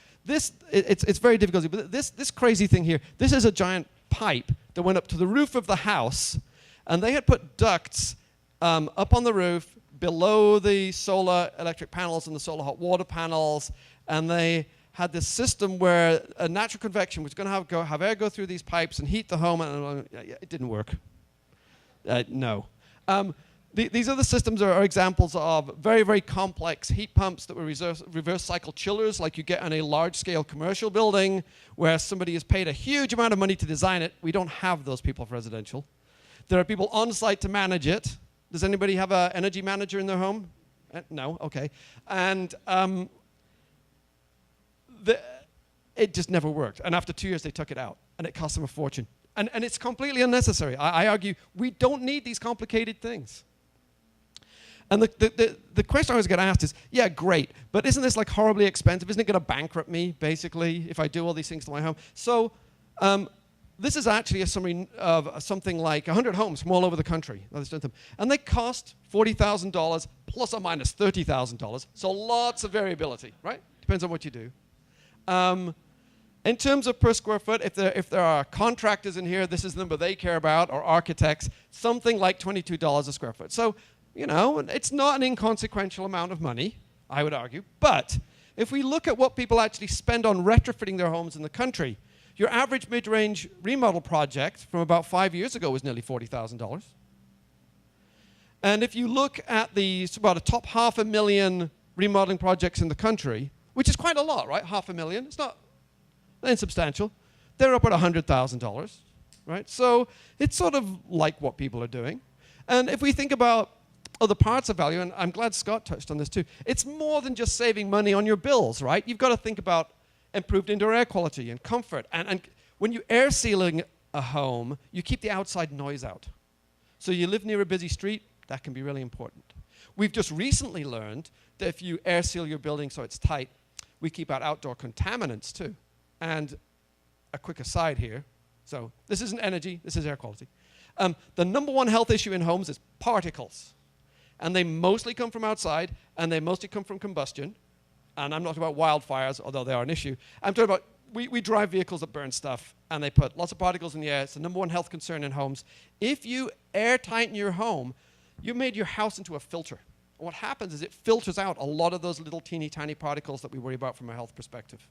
It's very difficult. But this crazy thing here, this is a giant pipe that went up to the roof of the house, and they had put ducts up on the roof below the solar electric panels and the solar hot water panels, and they had this system where a natural convection was going to have air go through these pipes and heat the home, and it didn't work. No. These other systems are examples of very, very complex heat pumps that were reverse cycle chillers like you get in a large-scale commercial building where somebody has paid a huge amount of money to design it. We don't have those people for residential. There are people on site to manage it. Does anybody have an energy manager in their home? No? Okay. And it just never worked. And after 2 years, they took it out. And it cost them a fortune. And it's completely unnecessary. I argue we don't need these complicated things. And the question I always get asked is, yeah, great, but isn't this like horribly expensive? Isn't it going to bankrupt me, basically, if I do all these things to my home? So this is actually a summary of something like 100 homes from all over the country. And they cost $40,000 plus or minus $30,000. So lots of variability, right? Depends on what you do. In terms of per square foot, if there are contractors in here, this is the number they care about, or architects, something like $22 a square foot. So, it's not an inconsequential amount of money, I would argue. But if we look at what people actually spend on retrofitting their homes in the country, your average mid-range remodel project from about 5 years ago was nearly $40,000. And if you look at about a top 500,000 remodeling projects in the country, which is quite a lot, right? 500,000. It's not insubstantial. They're up at $100,000, right? So it's sort of like what people are doing. And if we think about other parts of value, and I'm glad Scott touched on this too, it's more than just saving money on your bills, right? You've got to think about improved indoor air quality and comfort. And when you air sealing a home, you keep the outside noise out. So you live near a busy street, that can be really important. We've just recently learned that if you air seal your building so it's tight, we keep out outdoor contaminants too. And a quick aside here. So this isn't energy, this is air quality. The number one health issue in homes is particles. and they mostly come from outside, and they mostly come from combustion. And I'm not talking about wildfires, although they are an issue. I'm talking about we drive vehicles that burn stuff, and they put lots of particles in the air. It's the #1 health concern in homes. If you air tighten your home, you made your house into a filter. And what happens is it filters out a lot of those little teeny tiny particles that we worry about from a health perspective.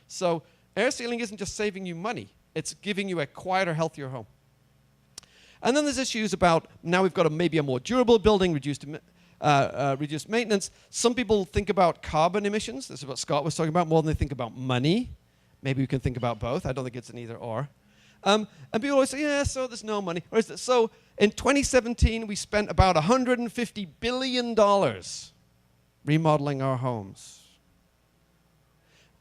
So air sealing isn't just saving you money. It's giving you a quieter, healthier home. And then there's issues about, now we've got maybe a more durable building, reduced maintenance. Some people think about carbon emissions. This is what Scott was talking about, more than they think about money. Maybe we can think about both. I don't think it's an either or. And people always say, yeah, so there's no money. So in 2017, we spent about $150 billion remodeling our homes.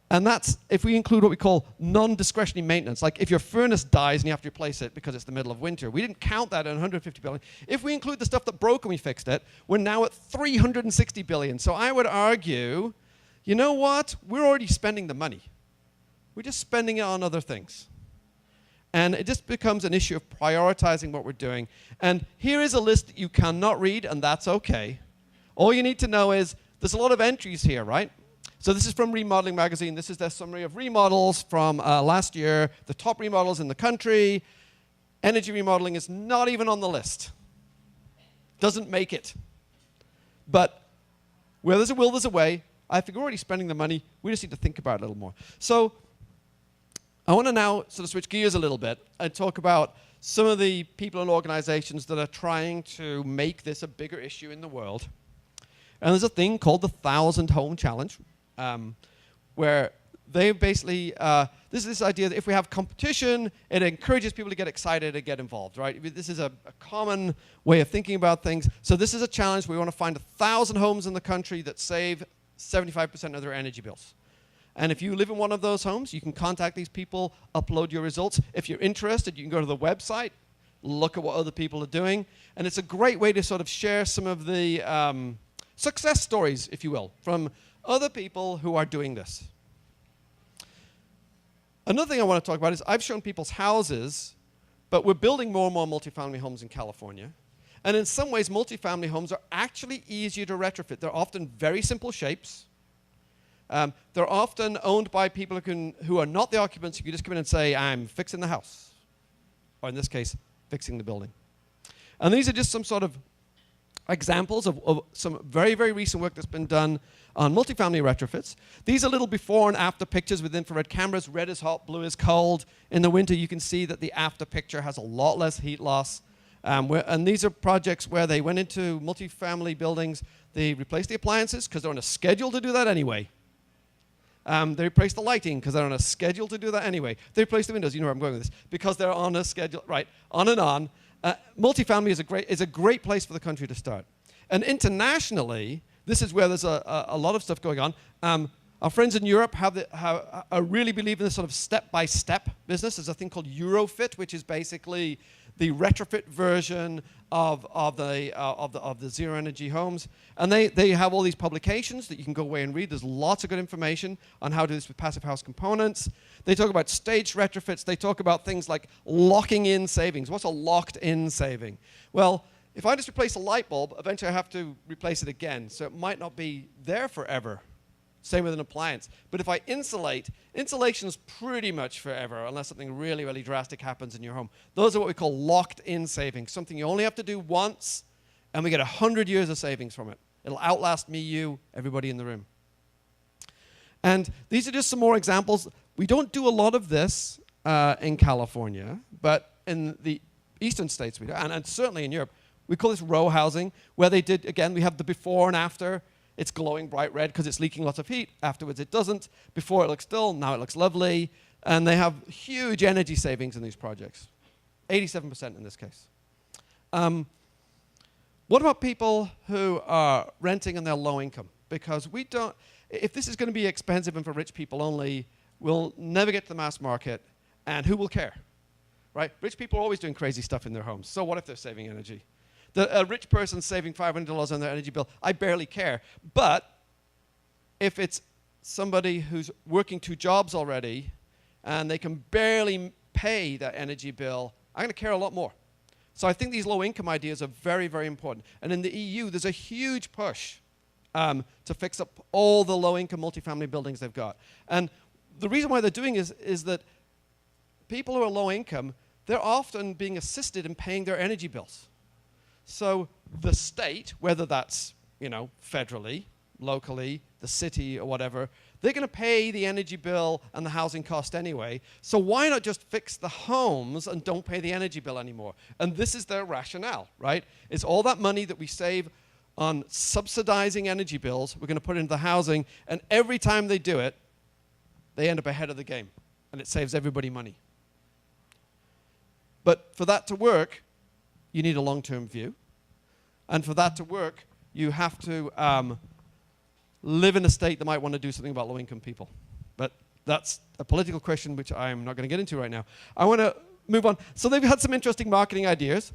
And that's if we include what we call non-discretionary maintenance. Like if your furnace dies and you have to replace it because it's the middle of winter. We didn't count that at 150 billion. If we include the stuff that broke and we fixed it, we're now at 360 billion. So I would argue, you know what? We're already spending the money. We're just spending it on other things. And it just becomes an issue of prioritizing what we're doing. And here is a list that you cannot read, and that's okay. All you need to know is there's a lot of entries here, right? So this is from Remodeling Magazine. This is their summary of remodels from last year, the top remodels in the country. Energy remodeling is not even on the list. Doesn't make it. But where there's a will, there's a way. I think we're already spending the money. We just need to think about it a little more. So I want to now sort of switch gears a little bit and talk about some of the people and organizations that are trying to make this a bigger issue in the world. And there's a thing called the 1,000 Home Challenge, where they basically, this is this idea that if we have competition, it encourages people to get excited and get involved, right? This is a common way of thinking about things. So this is a challenge. We want to find 1,000 homes in the country that save 75% of their energy bills. And if you live in one of those homes, you can contact these people, upload your results. If you're interested, you can go to the website, look at what other people are doing. And it's a great way to sort of share some of the success stories, if you will, from other people who are doing this. Another thing I want to talk about is I've shown people's houses, but we're building more and more multifamily homes in California. And in some ways, multifamily homes are actually easier to retrofit. They're often very simple shapes. They're often owned by people who are not the occupants. You can just come in and say, I'm fixing the house. Or in this case, fixing the building. And these are just some sort of examples of some very, very recent work that's been done on multifamily retrofits. These are little before and after pictures with infrared cameras. Red is hot, blue is cold. In the winter, you can see that the after picture has a lot less heat loss. And these are projects where they went into multifamily buildings. They replaced the appliances because they're on a schedule to do that anyway. They replace the lighting because they're on a schedule to do that anyway. They replace the windows. You know where I'm going with this. Because they're on a schedule, right? On and on. Multifamily is a great place for the country to start. And internationally, this is where there's a lot of stuff going on. Our friends in Europe really believe in this sort of step-by-step business. There's a thing called Eurofit, which is basically the retrofit version of the zero-energy homes. And they have all these publications that you can go away and read. There's lots of good information on how to do this with passive house components. They talk about staged retrofits. They talk about things like locking in savings. What's a locked-in saving? Well, if I just replace a light bulb, eventually I have to replace it again. So it might not be there forever. Same with an appliance. But if I insulate, insulation is pretty much forever unless something really, really drastic happens in your home. Those are what we call locked-in savings, something you only have to do once, and we get 100 years of savings from it. It'll outlast me, you, everybody in the room. And these are just some more examples. We don't do a lot of this in California, but in the eastern states we do, and certainly in Europe. We call this row housing, where they did, again, we have the before and after. It's glowing bright red because it's leaking lots of heat. Afterwards, it doesn't. Before, it looks dull. Now it looks lovely. And they have huge energy savings in these projects, 87% in this case. What about people who are renting and they're low income? Because we don't, if this is going to be expensive and for rich people only, we'll never get to the mass market. And who will care? Right? Rich people are always doing crazy stuff in their homes. So what if they're saving energy? A rich person saving $500 on their energy bill, I barely care. But if it's somebody who's working 2 jobs already and they can barely pay that energy bill, I'm going to care a lot more. So I think these low-income ideas are very, very important. And in the EU, there's a huge push to fix up all the low-income multifamily buildings they've got. And the reason why they're doing is that people who are low-income, they're often being assisted in paying their energy bills. So the state, whether that's, federally, locally, the city or whatever, they're going to pay the energy bill and the housing cost anyway. So why not just fix the homes and don't pay the energy bill anymore? And this is their rationale, right? It's all that money that we save on subsidizing energy bills, we're going to put it into the housing, and every time they do it, they end up ahead of the game, and it saves everybody money. But for that to work, you need a long-term view. And for that to work, you have to live in a state that might want to do something about low-income people. But that's a political question which I'm not going to get into right now. I want to move on. So they've had some interesting marketing ideas.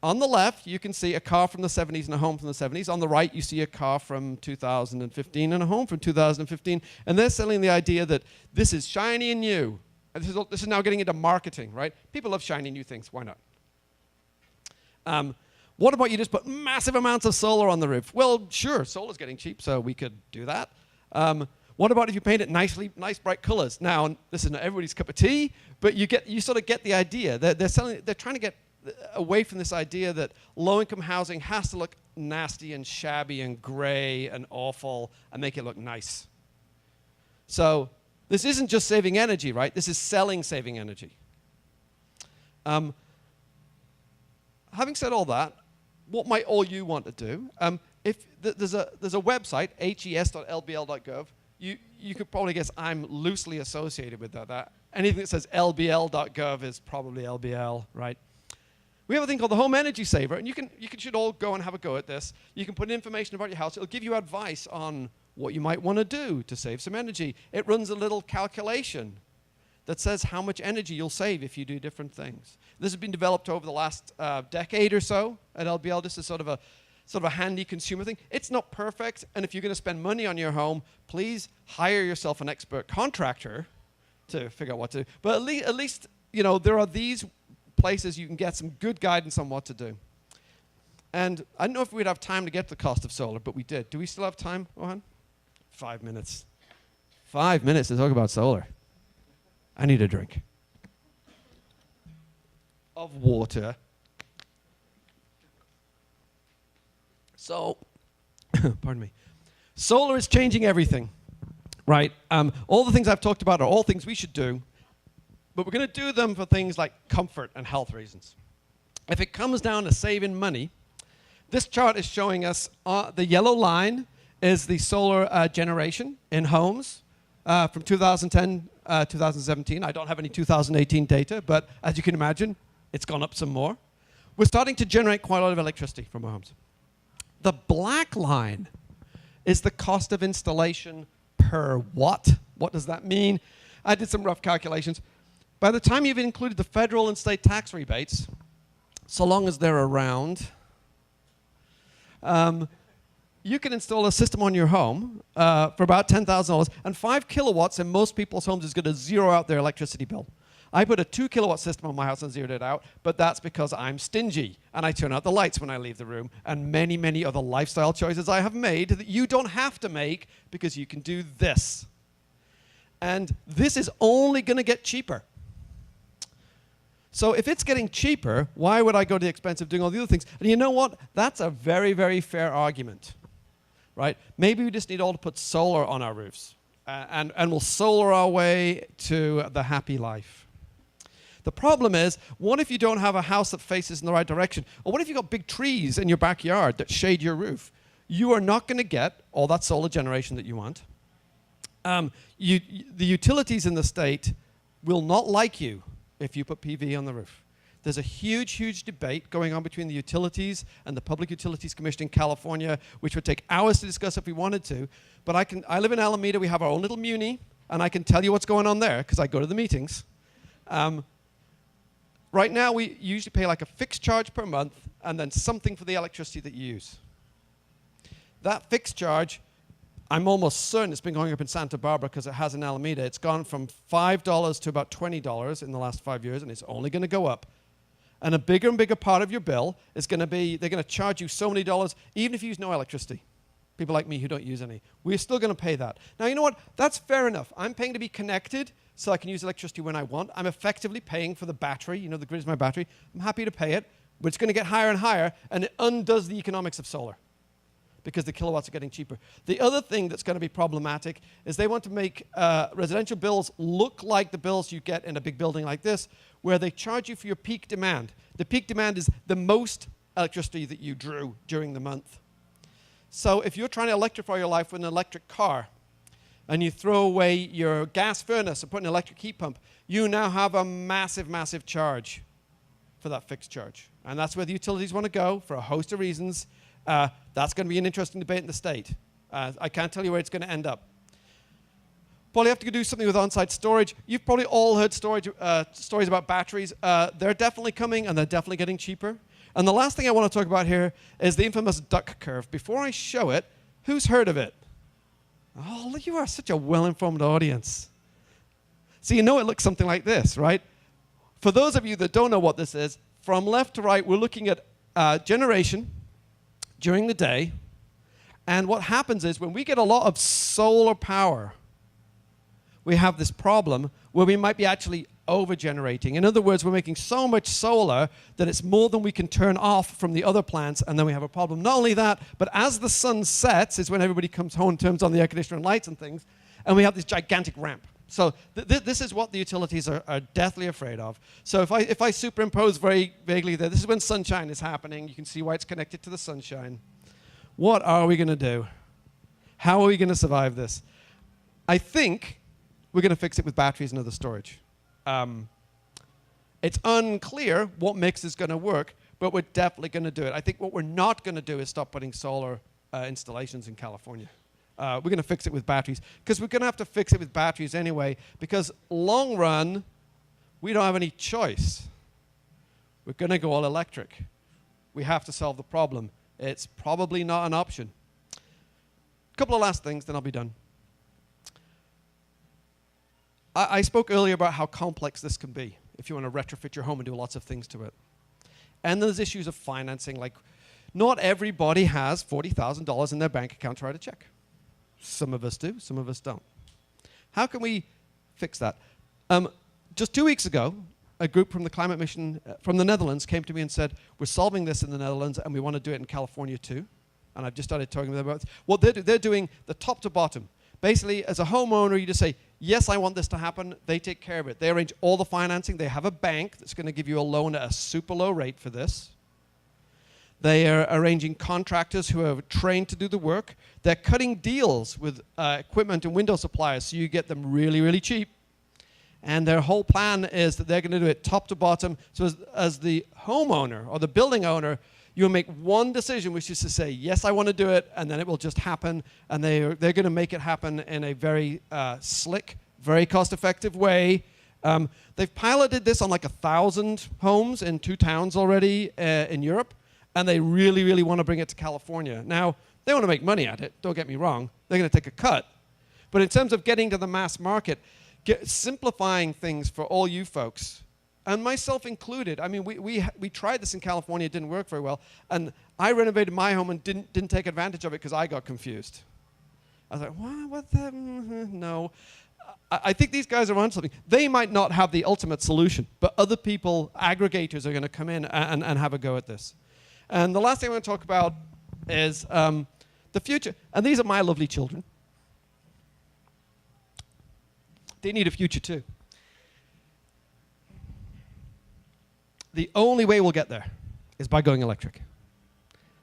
On the left, you can see a car from the 70s and a home from the 70s. On the right, you see a car from 2015 and a home from 2015. And they're selling the idea that this is shiny and new. And this is now getting into marketing, right? People love shiny new things. Why not? What about you just put massive amounts of solar on the roof? Well, sure, solar's getting cheap, so we could do that. What about if you paint it nice, bright colors? Now, this is not everybody's cup of tea, but you sort of get the idea. They're trying to get away from this idea that low-income housing has to look nasty and shabby and gray and awful and make it look nice. So this isn't just saving energy, right? This is saving energy. Having said all that, what might all you want to do? If there's a website, hes.lbl.gov. You could probably guess I'm loosely associated with that. Anything that says lbl.gov is probably LBL, right? We have a thing called the Home Energy Saver, and you should all go and have a go at this. You can put in information about your house. It'll give you advice on what you might want to do to save some energy. It runs a little calculation that says how much energy you'll save if you do different things. This has been developed over the last decade or so at LBL. This is sort of a handy consumer thing. It's not perfect, and if you're going to spend money on your home, please hire yourself an expert contractor to figure out what to do. But at least there are these places you can get some good guidance on what to do. And I don't know if we'd have time to get to the cost of solar, but we did. Do we still have time, Ohan? 5 minutes. 5 minutes to talk about solar. I need a drink of water. So, pardon me. Solar is changing everything, right? All the things I've talked about are all things we should do, but we're going to do them for things like comfort and health reasons. If it comes down to saving money, this chart is showing us the yellow line is the solar generation in homes from 2010 2017. I don't have any 2018 data, but as you can imagine, it's gone up some more. We're starting to generate quite a lot of electricity from our homes. The black line is the cost of installation per watt. What does that mean? I did some rough calculations. By the time you've included the federal and state tax rebates, so long as they're around, you can install a system on your home for about $10,000, and 5 kilowatts in most people's homes is going to zero out their electricity bill. I put a 2 kilowatt system on my house and zeroed it out, but that's because I'm stingy, and I turn out the lights when I leave the room, and many, many other lifestyle choices I have made that you don't have to make because you can do this. And this is only going to get cheaper. So if it's getting cheaper, why would I go to the expense of doing all the other things? And you know what? That's a very, very fair argument, right? Maybe we just need all to put solar on our roofs, and we'll solar our way to the happy life. The problem is, what if you don't have a house that faces in the right direction? Or what if you've got big trees in your backyard that shade your roof? You are not going to get all that solar generation that you want. The utilities in the state will not like you if you put PV on the roof. There's a huge, huge debate going on between the utilities and the Public Utilities Commission in California, which would take hours to discuss if we wanted to. But I live in Alameda. We have our own little muni, and I can tell you what's going on there because I go to the meetings. Right now, we usually pay like a fixed charge per month and then something for the electricity that you use. That fixed charge, I'm almost certain it's been going up in Santa Barbara because it has in Alameda. It's gone from $5 to about $20 in the last 5 years, and it's only going to go up. And a bigger and bigger part of your bill is going to be, they're going to charge you so many dollars, even if you use no electricity. People like me who don't use any. We're still going to pay that. Now, you know what? That's fair enough. I'm paying to be connected so I can use electricity when I want. I'm effectively paying for the battery. You know, the grid is my battery. I'm happy to pay it, but it's going to get higher and higher, and it undoes the economics of solar because the kilowatts are getting cheaper. The other thing that's going to be problematic is they want to make residential bills look like the bills you get in a big building like this, where they charge you for your peak demand. The peak demand is the most electricity that you drew during the month. So if you're trying to electrify your life with an electric car, and you throw away your gas furnace and put an electric heat pump, you now have a massive, massive charge for that fixed charge. And that's where the utilities want to go for a host of reasons. That's going to be an interesting debate in the state. I can't tell you where it's going to end up. Probably have to do something with on-site storage. You've probably all heard stories about batteries. They're definitely coming, and they're definitely getting cheaper. And the last thing I want to talk about here is the infamous duck curve. Before I show it, who's heard of it? Oh, look, you are such a well-informed audience. So you know it looks something like this, right? For those of you that don't know what this is, from left to right, we're looking at generation during the day. And what happens is when we get a lot of solar power, we have this problem where we might be actually over-generating. In other words, we're making so much solar that it's more than we can turn off from the other plants, and then we have a problem. Not only that, but as the sun sets is when everybody comes home, turns on the air conditioner and lights and things, and we have this gigantic ramp. So this is what the utilities are deathly afraid of. So if I superimpose very vaguely there, this is when sunshine is happening. You can see why it's connected to the sunshine. What are we going to do? How are we going to survive this? I think we're going to fix it with batteries and other storage. It's unclear what mix is going to work, but we're definitely going to do it. I think what we're not going to do is stop putting solar installations in California. We're going to fix it with batteries, because we're going to have to fix it with batteries anyway, because long run, we don't have any choice. We're going to go all electric. We have to solve the problem. It's probably not an option. A couple of last things, then I'll be done. I spoke earlier about how complex this can be if you want to retrofit your home and do lots of things to it. And there's issues of financing, like not everybody has $40,000 in their bank account to write a check. Some of us do, some of us don't. How can we fix that? Just 2 weeks ago, a group from the climate mission from the Netherlands came to me and said, we're solving this in the Netherlands and we want to do it in California too. And I've just started talking with them about what they're doing the top to bottom. Basically, as a homeowner, you just say, yes, I want this to happen. They take care of it. They arrange all the financing. They have a bank that's going to give you a loan at a super low rate for this. They are arranging contractors who are trained to do the work. They're cutting deals with equipment and window suppliers so you get them really, really cheap. And their whole plan is that they're going to do it top to bottom. So as the homeowner or the building owner, you'll make one decision, which is to say, yes, I want to do it, and then it will just happen. And they're going to make it happen in a very slick, very cost-effective way. They've piloted this on like 1,000 homes in 2 towns already in Europe, and they really, really want to bring it to California. Now, they want to make money at it, don't get me wrong. They're going to take a cut. But in terms of getting to the mass market, simplifying things for all you folks, and myself included. I mean, we tried this in California. It didn't work very well. And I renovated my home and didn't take advantage of it because I got confused. I was like, what the? No. I think these guys are on something. They might not have the ultimate solution, but other people, aggregators, are going to come in and have a go at this. And the last thing I want to talk about is the future. And these are my lovely children. They need a future too. The only way we'll get there is by going electric.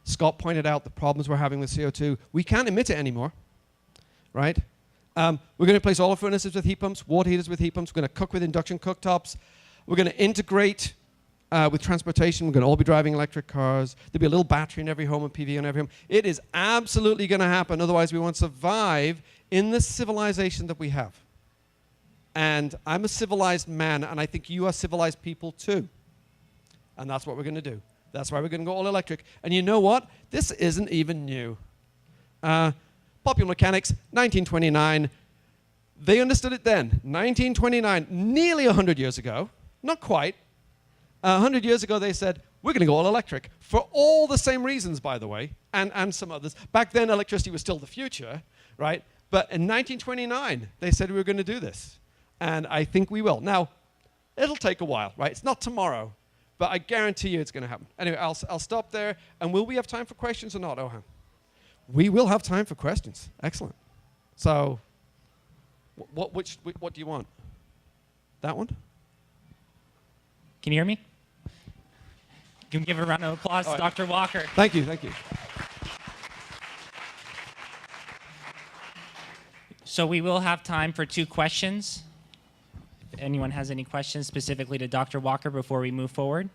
Scott pointed out the problems we're having with CO2. We can't emit it anymore, right? We're going to replace all our furnaces with heat pumps, water heaters with heat pumps. We're going to cook with induction cooktops. We're going to integrate with transportation. We're going to all be driving electric cars. There'll be a little battery in every home and PV in every home. It is absolutely going to happen. Otherwise, we won't survive in the civilization that we have. And I'm a civilized man, and I think you are civilized people too. And that's what we're going to do. That's why we're going to go all electric. And you know what? This isn't even new. Popular mechanics, 1929. They understood it then. 1929, nearly 100 years ago. Not quite. 100 years ago, they said, we're going to go all electric for all the same reasons, by the way, and some others. Back then, electricity was still the future, right? But in 1929, they said we were going to do this. And I think we will. Now, it'll take a while, right? It's not tomorrow, but I guarantee you it's going to happen. Anyway, I'll stop there. And will we have time for questions or not, Ohan? We will have time for questions. Excellent. So, what do you want? That one? Can you hear me? You can give a round of applause to Dr. Walker. Thank you, thank you. So we will have time for 2 questions. If anyone has any questions specifically to Dr. Walker before we move forward.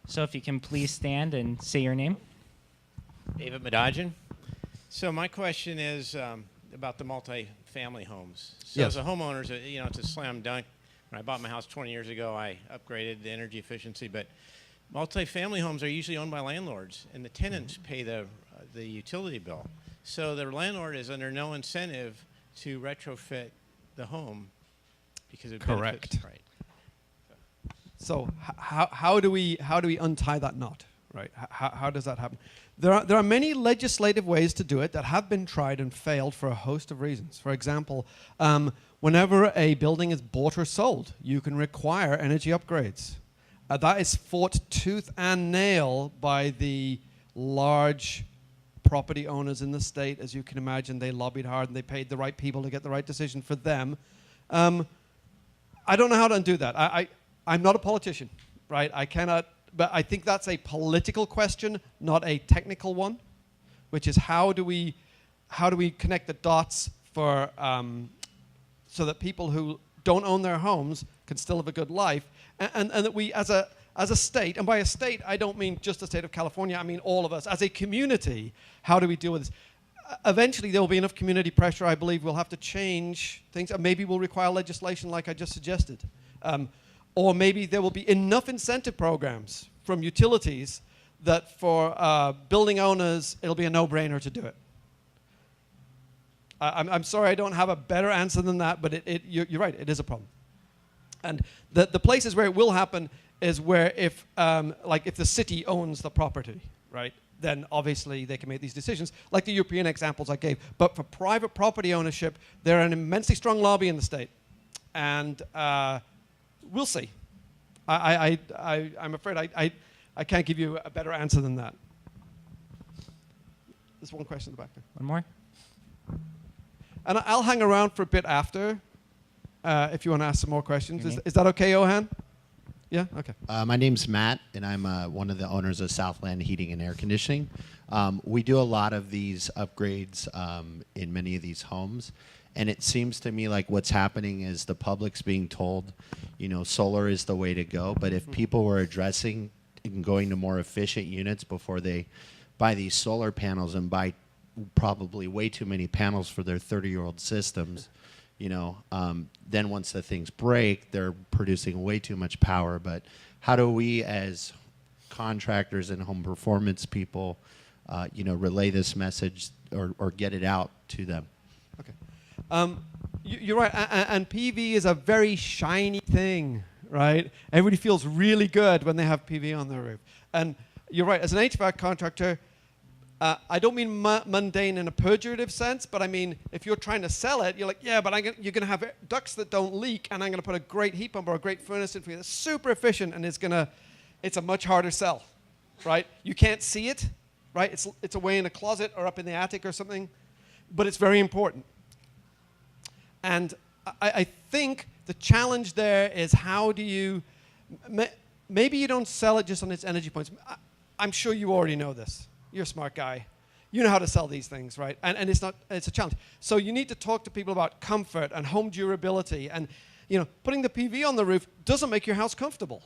So if you can please stand and say your name. David Madajan. So my question is about the multi-family homes. So Yes. as a homeowner, it's a slam dunk. When I bought my house 20 years ago, I upgraded the energy efficiency, but multi-family homes are usually owned by landlords, and the tenants pay the utility bill. So the landlord is under no incentive to retrofit the home because it benefits. Correct. Right. So how do we untie that knot, right? How does that happen? There are many legislative ways to do it that have been tried and failed for a host of reasons. For example, whenever a building is bought or sold, you can require energy upgrades. That is fought tooth and nail by the large property owners in the state. As you can imagine, they lobbied hard and they paid the right people to get the right decision for them. I don't know how to undo that. I'm not a politician, right? I cannot, but I think that's a political question, not a technical one, which is how do we connect the dots for so that people who don't own their homes can still have a good life, and that we as a state, and by a state I don't mean just the state of California, I mean all of us as a community, how do we deal with this? Eventually there will be enough community pressure, I believe we'll have to change things, and maybe we'll require legislation like I just suggested. Or maybe there will be enough incentive programs from utilities that for building owners, it'll be a no-brainer to do it. I'm sorry I don't have a better answer than that, but you're right, it is a problem. And the places where it will happen is where if the city owns the property, right, then obviously they can make these decisions, like the European examples I gave. But for private property ownership, they're an immensely strong lobby in the state. And we'll see. I'm afraid I can't give you a better answer than that. There's one question in the back there. One more? And I'll hang around for a bit after if you want to ask some more questions. Is that okay, Ohan? Yeah? Okay. My name's Matt, and I'm one of the owners of Southland Heating and Air Conditioning. We do a lot of these upgrades in many of these homes. And it seems to me like what's happening is the public's being told, solar is the way to go. But if people were addressing and going to more efficient units before they buy these solar panels and buy probably way too many panels for their 30-year-old systems, then once the things break, they're producing way too much power. But how do we as contractors and home performance people, relay this message or get it out to them? Okay. You're right, and PV is a very shiny thing, right? Everybody feels really good when they have PV on their roof. And you're right, as an HVAC contractor, I don't mean mundane in a pejorative sense, but I mean, if you're trying to sell it, you're like, yeah, but you're going to have ducts that don't leak, and I'm going to put a great heat pump or a great furnace in for you that's super efficient, and it's a much harder sell, right? You can't see it, right? It's away in a closet or up in the attic or something, but it's very important. And I think the challenge there is how do you, maybe you don't sell it just on its energy points. I'm sure you already know this. You're a smart guy. You know how to sell these things, right? And it's a challenge. So you need to talk to people about comfort and home durability. And putting the PV on the roof doesn't make your house comfortable.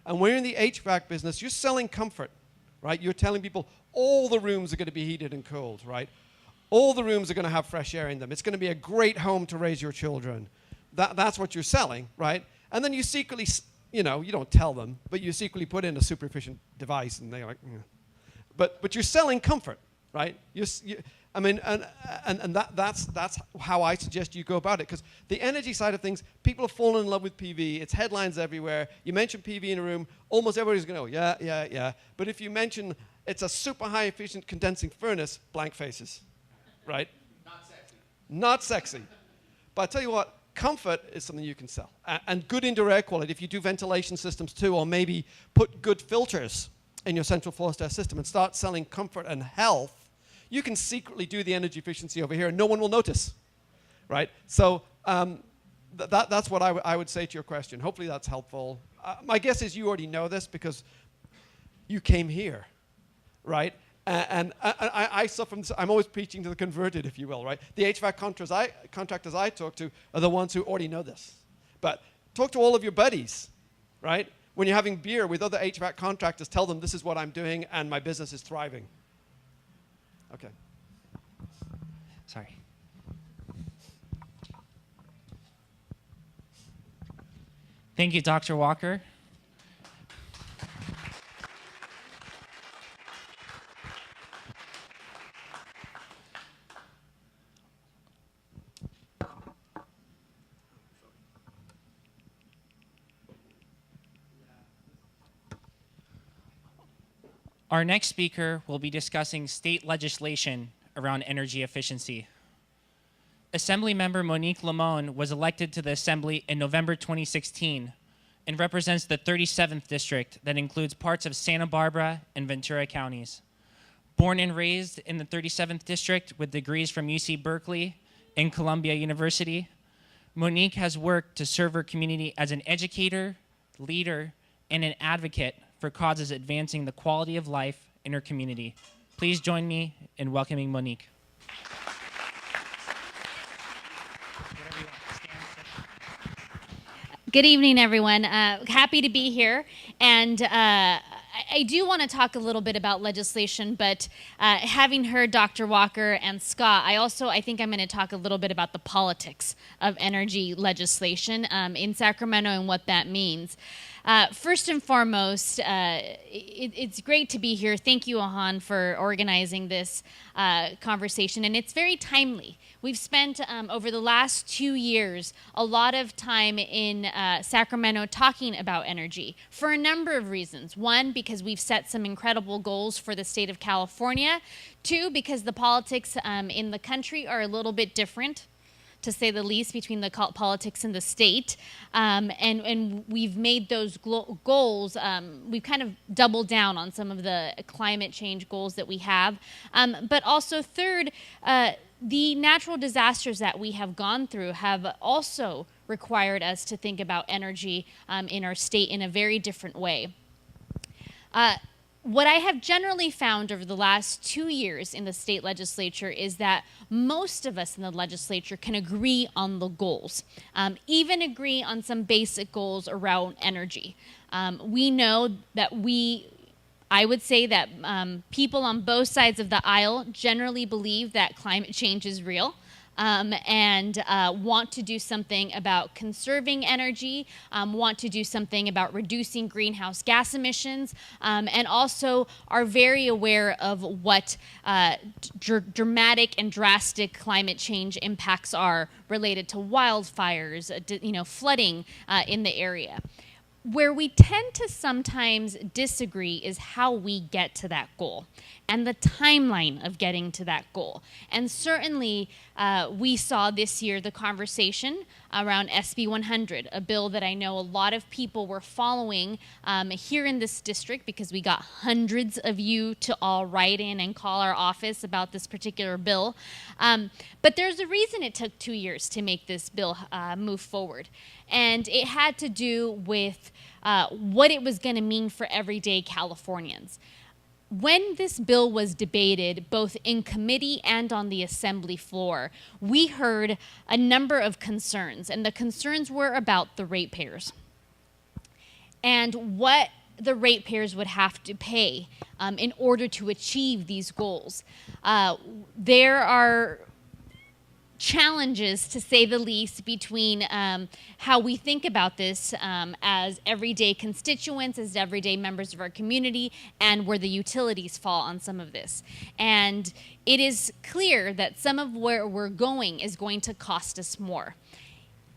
And when you're in the HVAC business, you're selling comfort, right? You're telling people all the rooms are going to be heated and cooled, right? All the rooms are going to have fresh air in them. It's going to be a great home to raise your children. That's what you're selling, right? And then you secretly, you don't tell them, but you secretly put in a super efficient device, and they're like, yeah. But you're selling comfort, right? I mean, and that's how I suggest you go about it, because the energy side of things, people have fallen in love with PV. It's headlines everywhere. You mention PV in a room, almost everybody's going to go, yeah. But if you mention it's a super high efficient condensing furnace, blank faces, right? Not sexy. But I tell you what, comfort is something you can sell. And good indoor air quality, if you do ventilation systems too, or maybe put good filters in your central forced air system and start selling comfort and health, you can secretly do the energy efficiency over here and no one will notice, right? So that's what I would say to your question. Hopefully that's helpful. My guess is you already know this because you came here, right? And I suffer from this. I'm always preaching to the converted, if you will, right? The HVAC contractors I talk to are the ones who already know this. But talk to all of your buddies, right? When you're having beer with other HVAC contractors, tell them this is what I'm doing and my business is thriving. Okay. Sorry. Thank you, Dr. Walker. Our next speaker will be discussing state legislation around energy efficiency. Assemblymember Monique Limón was elected to the Assembly in November 2016 and represents the 37th district that includes parts of Santa Barbara and Ventura counties. Born and raised in the 37th district with degrees from UC Berkeley and Columbia University, Monique has worked to serve her community as an educator, leader, and an advocate for causes advancing the quality of life in her community. Please join me in welcoming Monique. Good evening, everyone. Happy to be here. And I do want to talk a little bit about legislation, but having heard Dr. Walker and Scott, I think I'm going to talk a little bit about the politics of energy legislation in Sacramento and what that means. First and foremost, it's great to be here. Thank you, Ahan, for organizing this conversation, and it's very timely. We've spent, over the last 2 years, a lot of time in Sacramento talking about energy for a number of reasons. One, because we've set some incredible goals for the state of California. Two, because the politics in the country are a little bit different, to say the least, between the politics and the state. And we've made those goals, we've kind of doubled down on some of the climate change goals that we have. But also third, the natural disasters that we have gone through have also required us to think about energy in our state in a very different way. What I have generally found over the last 2 years in the state legislature is that most of us in the legislature can agree on the goals, even agree on some basic goals around energy. We know that I would say that people on both sides of the aisle generally believe that climate change is real. And want to do something about conserving energy, want to do something about reducing greenhouse gas emissions, and also are very aware of what dramatic and drastic climate change impacts are related to wildfires, flooding in the area. Where we tend to sometimes disagree is how we get to that goal and the timeline of getting to that goal. And certainly we saw this year the conversation around SB 100, a bill that I know a lot of people were following here in this district because we got hundreds of you to all write in and call our office about this particular bill. But there's a reason it took 2 years to make this bill move forward. And it had to do with what it was going to mean for everyday Californians. When this bill was debated, both in committee and on the assembly floor, we heard a number of concerns, and the concerns were about the ratepayers and what the ratepayers would have to pay in order to achieve these goals. There are challenges, to say the least, between how we think about this as everyday constituents, as everyday members of our community, and where the utilities fall on some of this. And it is clear that some of where we're going is going to cost us more.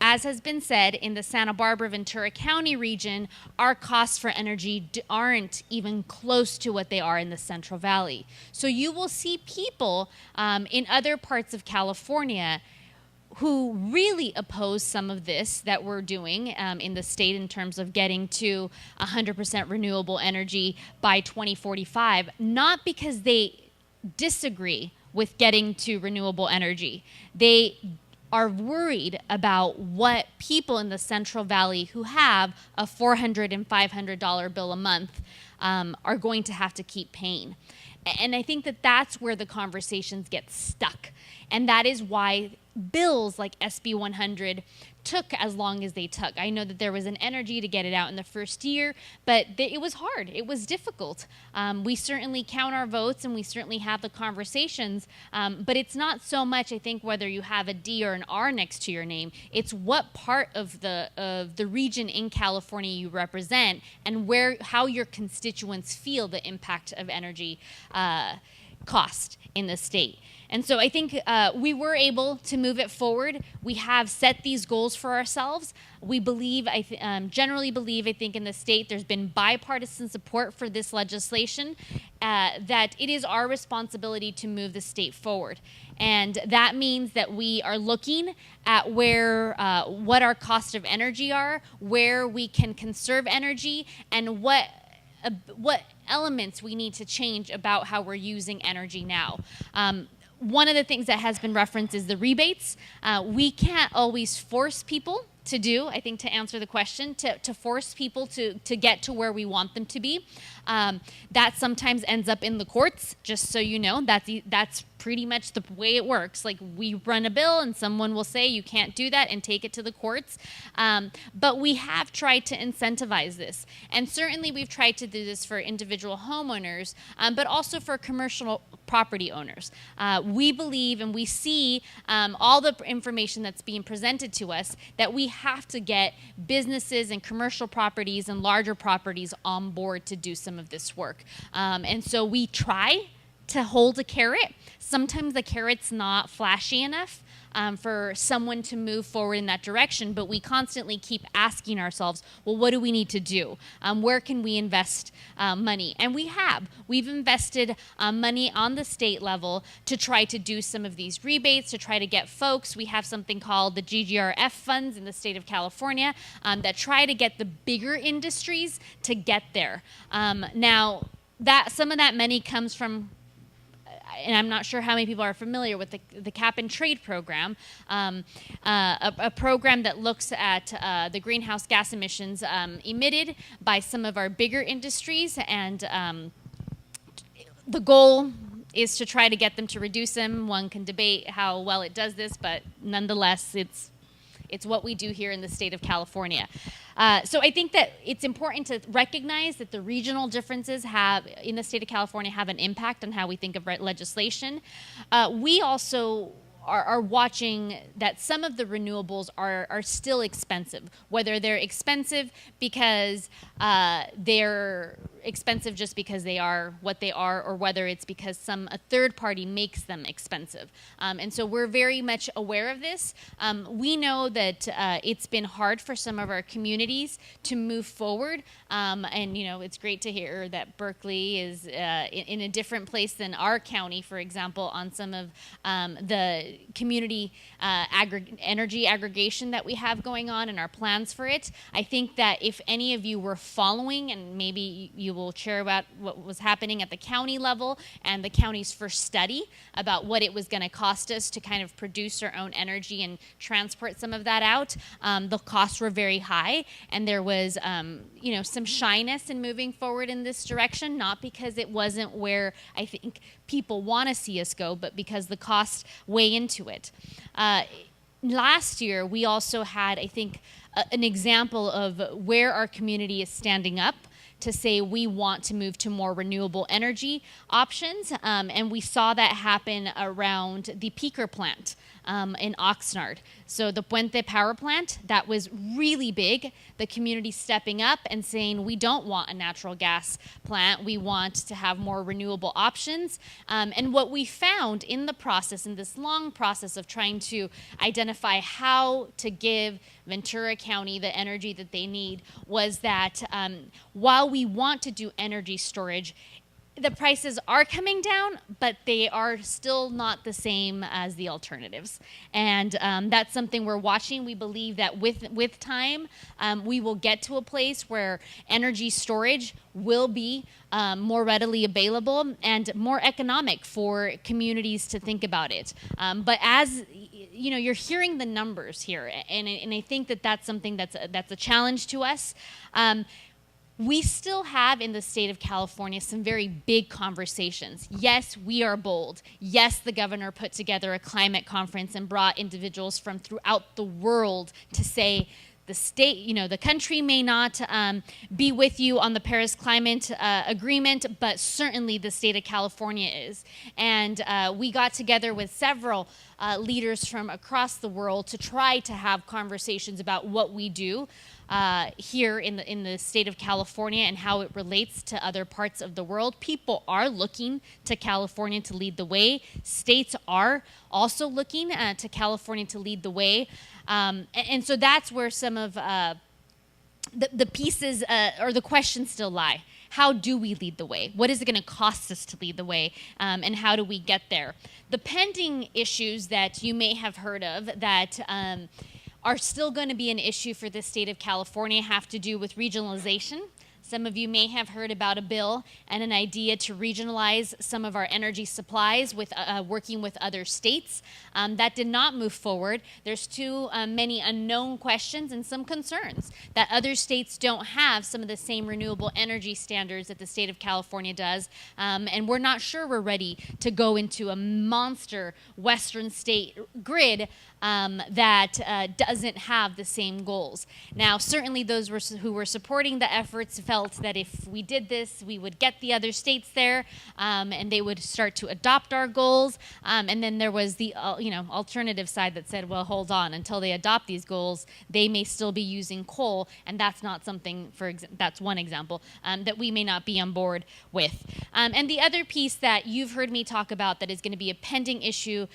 As has been said, in the Santa Barbara, Ventura County region, our costs for energy aren't even close to what they are in the Central Valley. So you will see people in other parts of California who really oppose some of this that we're doing in the state in terms of getting to 100% renewable energy by 2045, not because they disagree with getting to renewable energy. They are worried about what people in the Central Valley who have a $400 and $500 bill a month are going to have to keep paying. And I think that that's where the conversations get stuck. And that is why bills like SB 100 took as long as they took. I know that there was an energy to get it out in the first year, but it was hard. It was difficult. We certainly count our votes and we certainly have the conversations, but it's not so much, I think, whether you have a D or an R next to your name. It's what part of the region in California you represent and how your constituents feel the impact of energy cost in the state. And so I think we were able to move it forward. We have set these goals for ourselves. We believe, generally believe, I think in the state there's been bipartisan support for this legislation, that it is our responsibility to move the state forward. And that means that we are looking at what our cost of energy are, where we can conserve energy, and what elements we need to change about how we're using energy now. One of the things that has been referenced is the rebates. We can't always force people to do, I think, to answer the question, to force people to get to where we want them to be. That sometimes ends up in the courts, just so you know. That's pretty much the way it works. Like, we run a bill and someone will say you can't do that and take it to the courts. But we have tried to incentivize this. And certainly we've tried to do this for individual homeowners, but also for commercial property owners. We believe and we see all the information that's being presented to us that we have to get businesses and commercial properties and larger properties on board to do some of this work. And so we try to hold a carrot. Sometimes the carrot's not flashy enough for someone to move forward in that direction, but we constantly keep asking ourselves, well, what do we need to do? Where can we invest money? And we've invested money on the state level to try to do some of these rebates, to try to get folks. We have something called the GGRF funds in the state of California that try to get the bigger industries to get there. Now, some of that money comes from, and I'm not sure how many people are familiar with the cap and trade program, a program that looks at the greenhouse gas emissions emitted by some of our bigger industries, and the goal is to try to get them to reduce them. One can debate how well it does this, but nonetheless, it's what we do here in the state of California. So I think that it's important to recognize that the regional differences in the state of California have an impact on how we think of legislation. We also are watching that some of the renewables are still expensive, whether they're expensive because they're expensive just because they are what they are, or whether it's because a third party makes them expensive. And so we're very much aware of this. We know that it's been hard for some of our communities to move forward. And it's great to hear that Berkeley is in a different place than our county, for example, on some of the community energy aggregation that we have going on and our plans for it. I think that if any of you were following, and maybe you will share about what was happening at the county level and the county's first study about what it was going to cost us to kind of produce our own energy and transport some of that out, the costs were very high, and there was some shyness in moving forward in this direction, not because it wasn't where I think people want to see us go, but because the costs weigh into it. Last year, we also had, I think, an example of where our community is standing up to say we want to move to more renewable energy options. And we saw that happen around the peaker plant in Oxnard. So the Puente power plant, that was really big. The community stepping up and saying, we don't want a natural gas plant. We want to have more renewable options. And what we found in the process, in this long process of trying to identify how to give Ventura County the energy that they need, was that while we want to do energy storage, the prices are coming down, but they are still not the same as the alternatives. And that's something we're watching. We believe that with time, we will get to a place where energy storage will be more readily available and more economic for communities to think about it. But as you know, you're hearing the numbers here, and I think that that's something that's a challenge to us. We still have in the state of California some very big conversations. Yes, we are bold. Yes, the governor put together a climate conference and brought individuals from throughout the world to say the state, you know, the country may not be with you on the Paris Climate Agreement, but certainly the state of California is. And we got together with several leaders from across the world to try to have conversations about what we do here in the state of California and how it relates to other parts of the world. People are looking to California to lead the way. States are also looking to California to lead the way. And so that's where some of the pieces or the questions still lie. How do we lead the way? What is it going to cost us to lead the way? And how do we get there? The pending issues that you may have heard of that are still going to be an issue for the state of California have to do with regionalization. Some of you may have heard about a bill and an idea to regionalize some of our energy supplies with working with other states. That did not move forward. There's too many unknown questions and some concerns that other states don't have some of the same renewable energy standards that the state of California does. And we're not sure we're ready to go into a monster Western state grid that doesn't have the same goals. Now, certainly those who were supporting the efforts felt that if we did this, we would get the other states there, and they would start to adopt our goals. And then there was the alternative side that said, well, hold on, until they adopt these goals, they may still be using coal, and that's not something, that's one example, that we may not be on board with. And the other piece that you've heard me talk about that is going to be a pending issue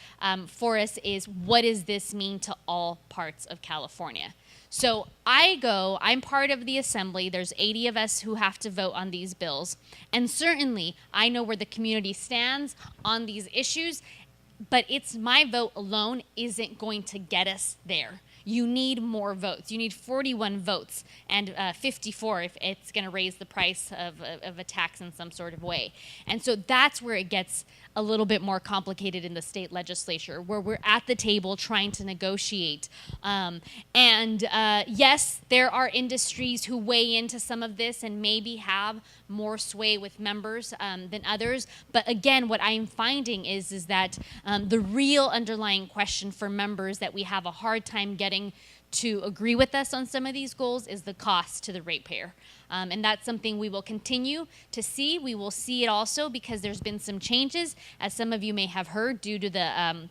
for us is, what does this mean to all parts of California? So I'm part of the assembly. There's 80 of us who have to vote on these bills. And certainly I know where the community stands on these issues, but my vote alone isn't going to get us there. You need more votes. You need 41 votes and 54 if it's going to raise the price of a tax in some sort of way. And so that's where it gets a little bit more complicated in the state legislature, where we're at the table trying to negotiate. Yes, there are industries who weigh into some of this and maybe have more sway with members than others. But again, what I'm finding is that the real underlying question for members that we have a hard time getting to agree with us on some of these goals is the cost to the ratepayer. And that's something we will continue to see. We will see it also because there's been some changes, as some of you may have heard, due to the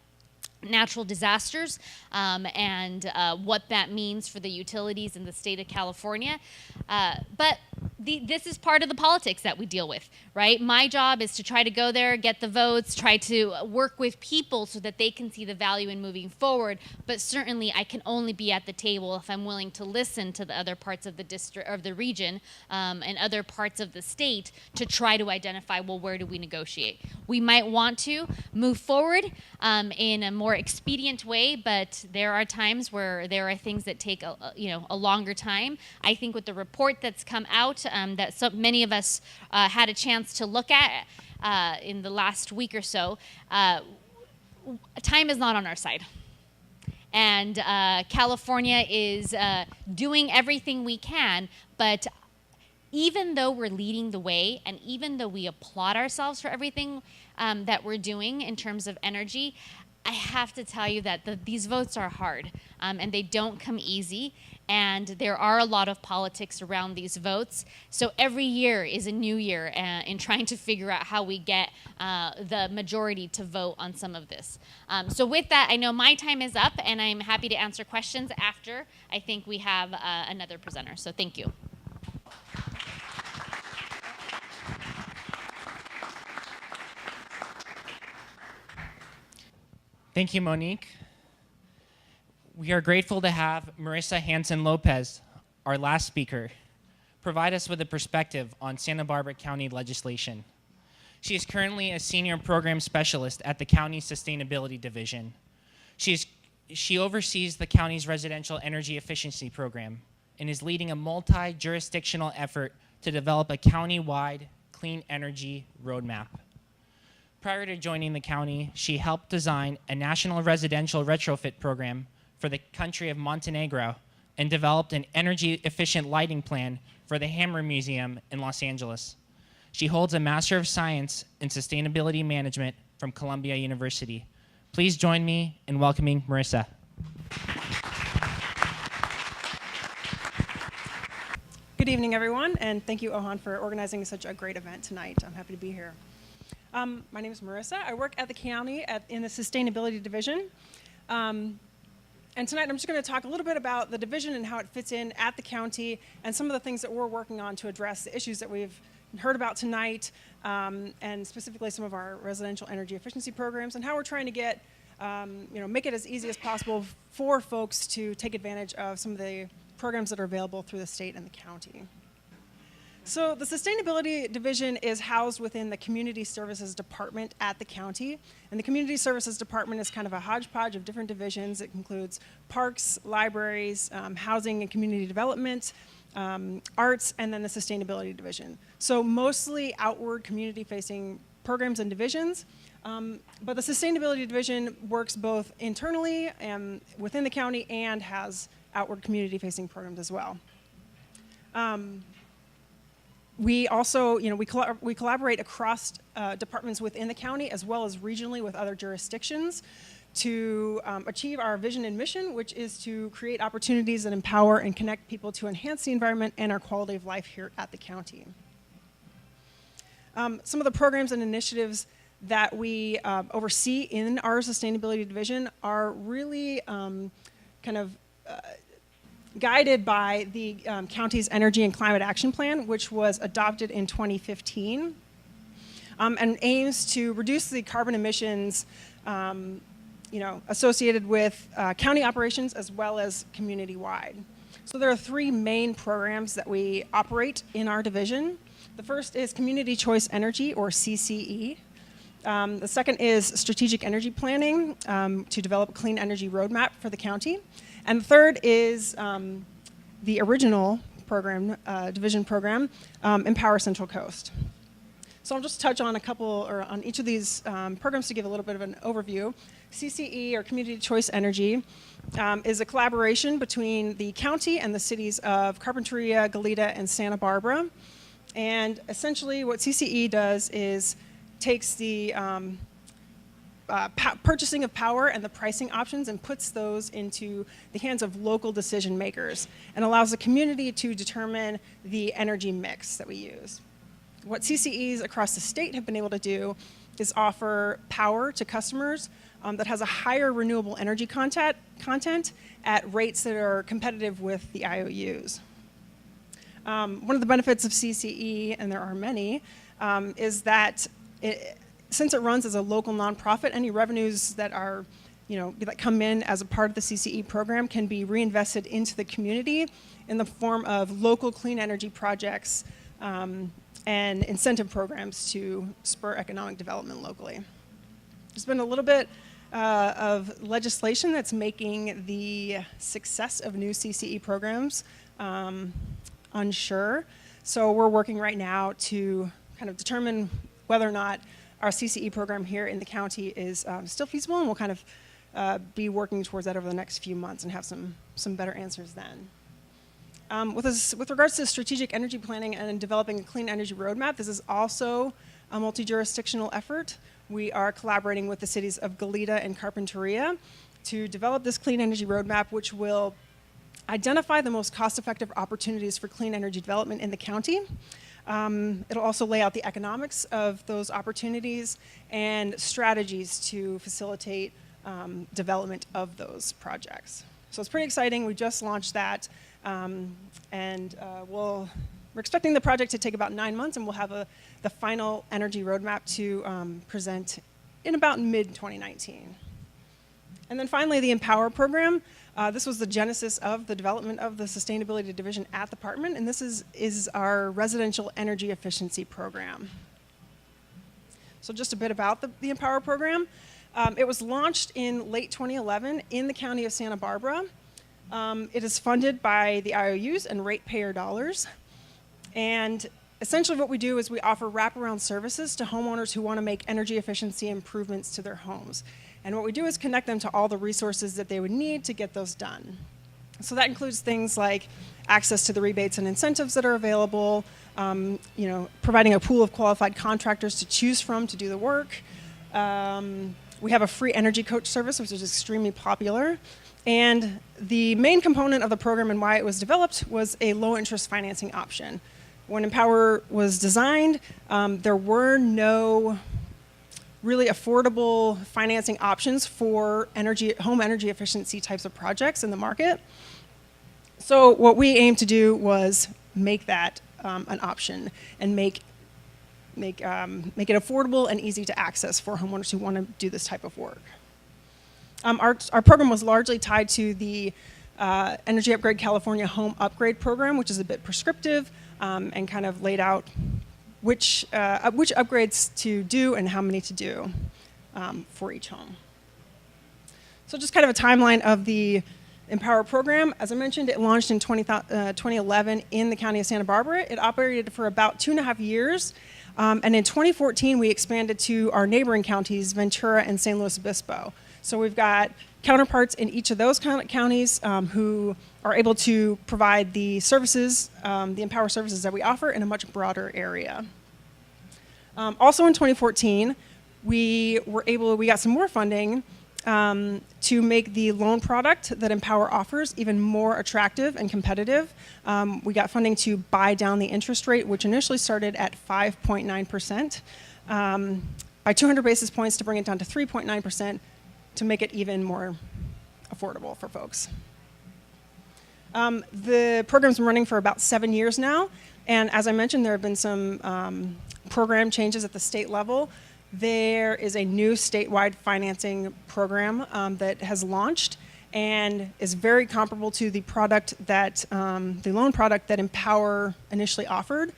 natural disasters and what that means for the utilities in the state of California. But this is part of the politics that we deal with, right? My job is to try to go there, get the votes, try to work with people so that they can see the value in moving forward. But certainly I can only be at the table if I'm willing to listen to the other parts of the district, of the region, and other parts of the state to try to identify, well, where do we negotiate? We might want to move forward in a more expedient way, but there are times where there are things that take a longer time. I think with the report that's come out that so many of us had a chance to look at in the last week or so, time is not on our side. And California is doing everything we can, but even though we're leading the way and even though we applaud ourselves for everything that we're doing in terms of energy, I have to tell you that these votes are hard, and they don't come easy, and there are a lot of politics around these votes. So every year is a new year in trying to figure out how we get the majority to vote on some of this. So with that, I know my time is up, and I'm happy to answer questions after I think we have another presenter. So thank you. Thank you, Monique. We are grateful to have Marissa Hanson-Lopez, our last speaker, provide us with a perspective on Santa Barbara County legislation. She is currently a senior program specialist at the county sustainability division. She oversees the county's residential energy efficiency program and is leading a multi-jurisdictional effort to develop a county-wide clean energy roadmap. Prior to joining the county, she helped design a national residential retrofit program for the country of Montenegro and developed an energy-efficient lighting plan for the Hammer Museum in Los Angeles. She holds a Master of Science in Sustainability Management from Columbia University. Please join me in welcoming Marissa. Good evening, everyone, and thank you, Ohan, for organizing such a great event tonight. I'm happy to be here. My name is Marissa. I work at the county in the Sustainability Division. And tonight I'm just going to talk a little bit about the division and how it fits in at the county and some of the things that we're working on to address the issues that we've heard about tonight, and specifically some of our residential energy efficiency programs and how we're trying to get, make it as easy as possible for folks to take advantage of some of the programs that are available through the state and the county. So the Sustainability Division is housed within the Community Services Department at the county. And the Community Services Department is kind of a hodgepodge of different divisions. It includes parks, libraries, housing and community development, arts, and then the Sustainability Division. So mostly outward community-facing programs and divisions. But the Sustainability Division works both internally and within the county and has outward community-facing programs as well. We also, we collaborate across departments within the county as well as regionally with other jurisdictions to achieve our vision and mission, which is to create opportunities that empower and connect people to enhance the environment and our quality of life here at the county. Some of the programs and initiatives that we oversee in our Sustainability Division are really guided by the county's Energy and Climate Action Plan, which was adopted in 2015, and aims to reduce the carbon emissions associated with county operations as well as community-wide. So there are three main programs that we operate in our division. The first is Community Choice Energy, or CCE. The second is Strategic Energy Planning to develop a clean energy roadmap for the county. And the third is the original program, division program, Empower Central Coast. So I'll just touch on on each of these programs to give a little bit of an overview. CCE, or Community Choice Energy, is a collaboration between the county and the cities of Carpinteria, Goleta, and Santa Barbara. And essentially what CCE does is takes the purchasing of power and the pricing options and puts those into the hands of local decision makers and allows the community to determine the energy mix that we use. What CCEs across the state have been able to do is offer power to customers that has a higher renewable energy content at rates that are competitive with the IOUs. One of the benefits of CCE, and there are many, is that since it runs as a local nonprofit, any revenues that are, that come in as a part of the CCE program can be reinvested into the community in the form of local clean energy projects and incentive programs to spur economic development locally. There's been a little bit of legislation that's making the success of new CCE programs unsure. So we're working right now to kind of determine whether or not our CCE program here in the county is still feasible, and we'll kind of be working towards that over the next few months and have some better answers then. With regards to strategic energy planning and developing a clean energy roadmap, this is also a multi-jurisdictional effort. we are collaborating with the cities of Goleta and Carpinteria to develop this clean energy roadmap, which will identify the most cost-effective opportunities for clean energy development in the county. It'll also lay out the economics of those opportunities and strategies to facilitate development of those projects. So it's pretty exciting. We just launched that, and we're expecting the project to take about 9 months, and we'll have the final energy roadmap to present in about mid-2019. And then finally, the Empower program. This was the genesis of the development of the Sustainability Division at the department, and this is our residential energy efficiency program. So just a bit about the Empower program. It was launched in late 2011 in the county of Santa Barbara. It is funded by the IOUs and ratepayer dollars. And essentially what we do is we offer wraparound services to homeowners who want to make energy efficiency improvements to their homes. And what we do is connect them to all the resources that they would need to get those done. So that includes things like access to the rebates and incentives that are available, providing a pool of qualified contractors to choose from to do the work. We have a free energy coach service, which is extremely popular. And the main component of the program and why it was developed was a low interest financing option. When Empower was designed, there were no really affordable financing options for home energy efficiency types of projects in the market. So what we aimed to do was make that an option and make it affordable and easy to access for homeowners who want to do this type of work. Our program was largely tied to the Energy Upgrade California Home Upgrade Program, which is a bit prescriptive and kind of laid out which upgrades to do and how many to do for each home. So just kind of a timeline of the Empower program. As I mentioned, it launched in 2011 in the county of Santa Barbara. It operated for about 2.5 years. And in 2014, we expanded to our neighboring counties, Ventura and San Luis Obispo. So we've got counterparts in each of those counties who are able to provide the services, the Empower services that we offer in a much broader area. Also in 2014, we got some more funding to make the loan product that Empower offers even more attractive and competitive. We got funding to buy down the interest rate, which initially started at 5.9%, by 200 basis points to bring it down to 3.9% to make it even more affordable for folks. The program's been running for about 7 years now, and as I mentioned, there have been some program changes at the state level. There is a new statewide financing program that has launched and is very comparable to the product that, the loan product that Empower initially offered.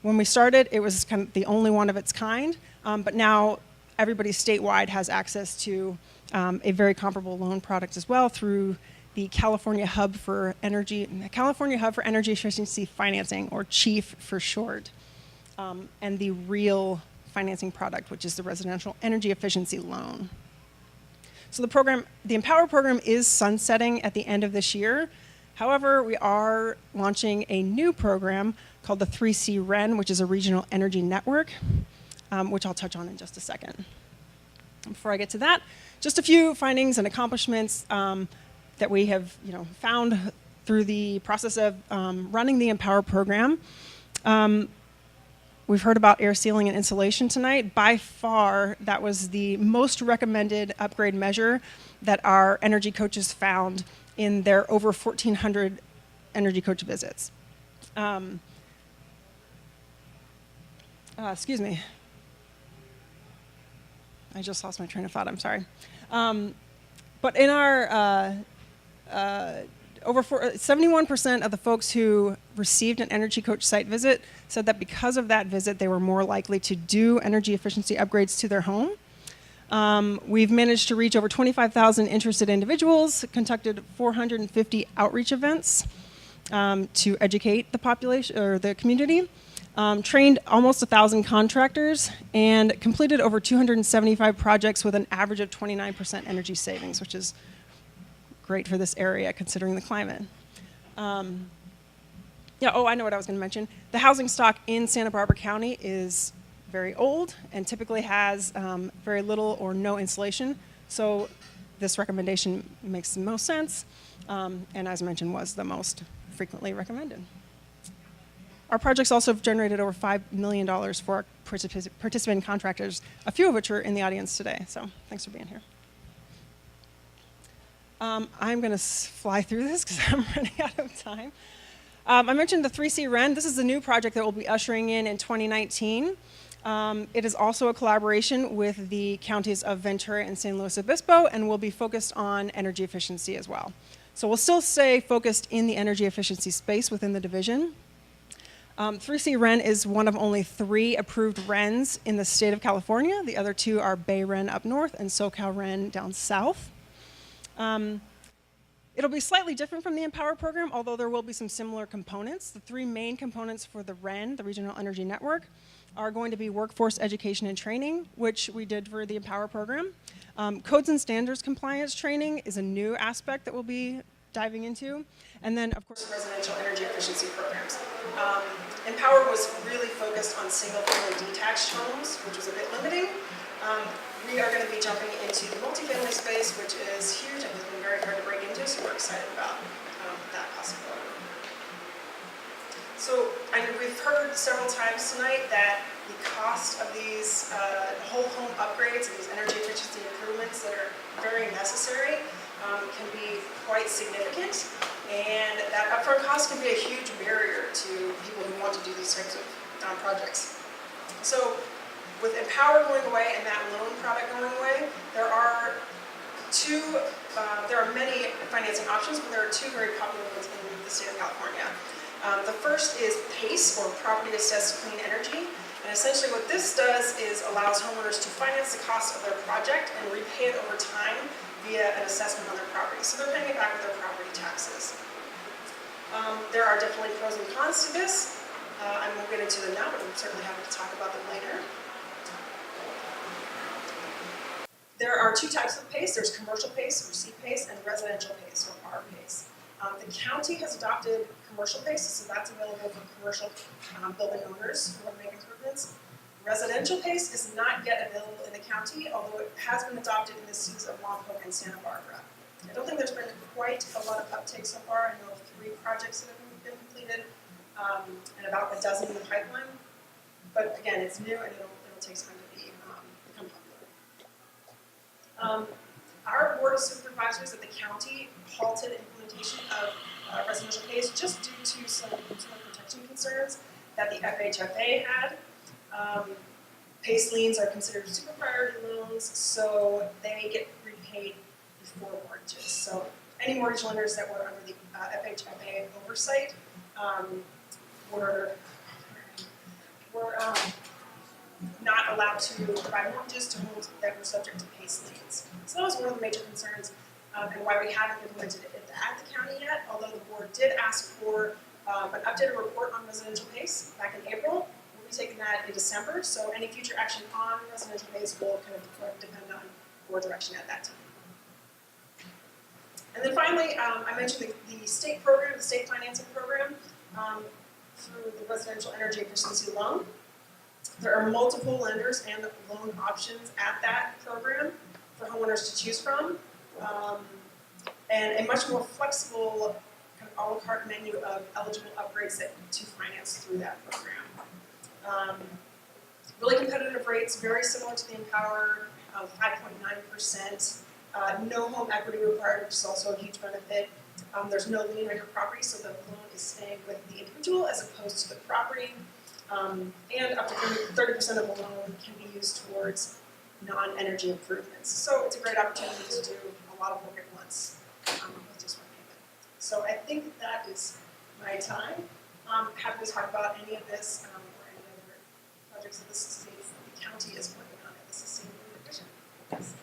When we started, it was kind of the only one of its kind, but now everybody statewide has access to a very comparable loan product as well through the California Hub for Energy Efficiency Financing, or CHIEF for short, and the REAL financing product, which is the Residential Energy Efficiency Loan. So the Empower program is sunsetting at the end of this year. However, we are launching a new program called the 3C REN, which is a regional energy network, which I'll touch on in just a second. Before I get to that, just a few findings and accomplishments that we have found through the process of running the Empower program. We've heard about air sealing and insulation tonight. By far, that was the most recommended upgrade measure that our energy coaches found in their over 1,400 energy coach visits. Excuse me. I just lost my train of thought, I'm sorry. But in our, 71% of the folks who received an energy coach site visit said that because of that visit, they were more likely to do energy efficiency upgrades to their home. We've managed to reach over 25,000 interested individuals, conducted 450 outreach events to educate the population or the community, trained almost 1,000 contractors, and completed over 275 projects with an average of 29% energy savings, which is great for this area considering the climate. I know what I was going to mention. The housing stock in Santa Barbara County is very old and typically has very little or no insulation. So this recommendation makes the most sense, and as mentioned, was the most frequently recommended. Our projects also have generated over $5 million for our participating contractors, a few of which are in the audience today. So thanks for being here. I'm going to fly through this because I'm running out of time. I mentioned the 3C REN. This is the new project that we'll be ushering in 2019. It is also a collaboration with the counties of Ventura and San Luis Obispo, and will be focused on energy efficiency as well. So we'll still stay focused in the energy efficiency space within the division. 3C REN is one of only 3 approved RENs in the state of California. The other 2 are Bay REN up north and SoCal REN down south. It'll be slightly different from the Empower program, although there will be some similar components. The 3 main components for the REN, the Regional Energy Network, are going to be workforce education and training, which we did for the Empower program. Codes and standards compliance training is a new aspect that we'll be diving into. And then, of course, residential energy efficiency programs. Empower was really focused on single-family detached homes, which was a bit limiting. We are going to be jumping into the multifamily space, which is huge and has been very hard to break into, so we're excited about that possibility. So we've heard several times tonight that the cost of these whole home upgrades and these energy efficiency improvements that are very necessary can be quite significant, and that upfront cost can be a huge barrier to people who want to do these types of projects. So with Empower going away and that loan product going away, there are many financing options, but there are 2 very popular ones in the state of California. The first is PACE, or Property Assessed Clean Energy. And essentially what this does is allows homeowners to finance the cost of their project and repay it over time via an assessment on their property. So they're paying it back with their property taxes. There are definitely pros and cons to this. I won't get into them now, but I'm certainly happy to talk about them later. There are 2 types of PACE. There's commercial PACE, or C-PACE, and residential PACE, or R-PACE. The county has adopted commercial PACE, so that's available for commercial building owners who want to make improvements. Residential PACE is not yet available in the county, although it has been adopted in the cities of Lompoc and Santa Barbara. I don't think there's been quite a lot of uptake so far. I know of 3 projects that have been completed, and about a dozen in the pipeline. But again, it's new and it'll take time to become popular. Our Board of Supervisors at the county halted implementation of residential PACE just due to some consumer protection concerns that the FHFA had. PACE liens are considered super priority loans, so they get repaid before mortgages. So any mortgage lenders that were under the FHFA oversight were not allowed to provide mortgages to homes that were subject to PACE liens. So that was one of the major concerns, and why we haven't implemented it at the county yet, although the board did ask for an updated report on residential PACE back in April. We'll be taking that in December, so any future action on residential PACE will kind of depend on board direction at that time. And then finally, I mentioned the state program, the state financing program, through the residential energy efficiency loan. There are multiple lenders and loan options at that program for homeowners to choose from, and a much more flexible kind of a la carte menu of eligible upgrades to finance through that program. Really competitive rates, very similar to the Empower, 5.9%. No home equity required, which is also a huge benefit. There's no lien on your property, so the loan is staying with the individual as opposed to the property. And up to 30% of the loan can be used towards non-energy improvements. So it's a great opportunity to do a lot of work at once with just one payment. So I think that is my time. I'm happy to talk about any of this or any other projects that the county is working on at the Sustainability Division. Yes.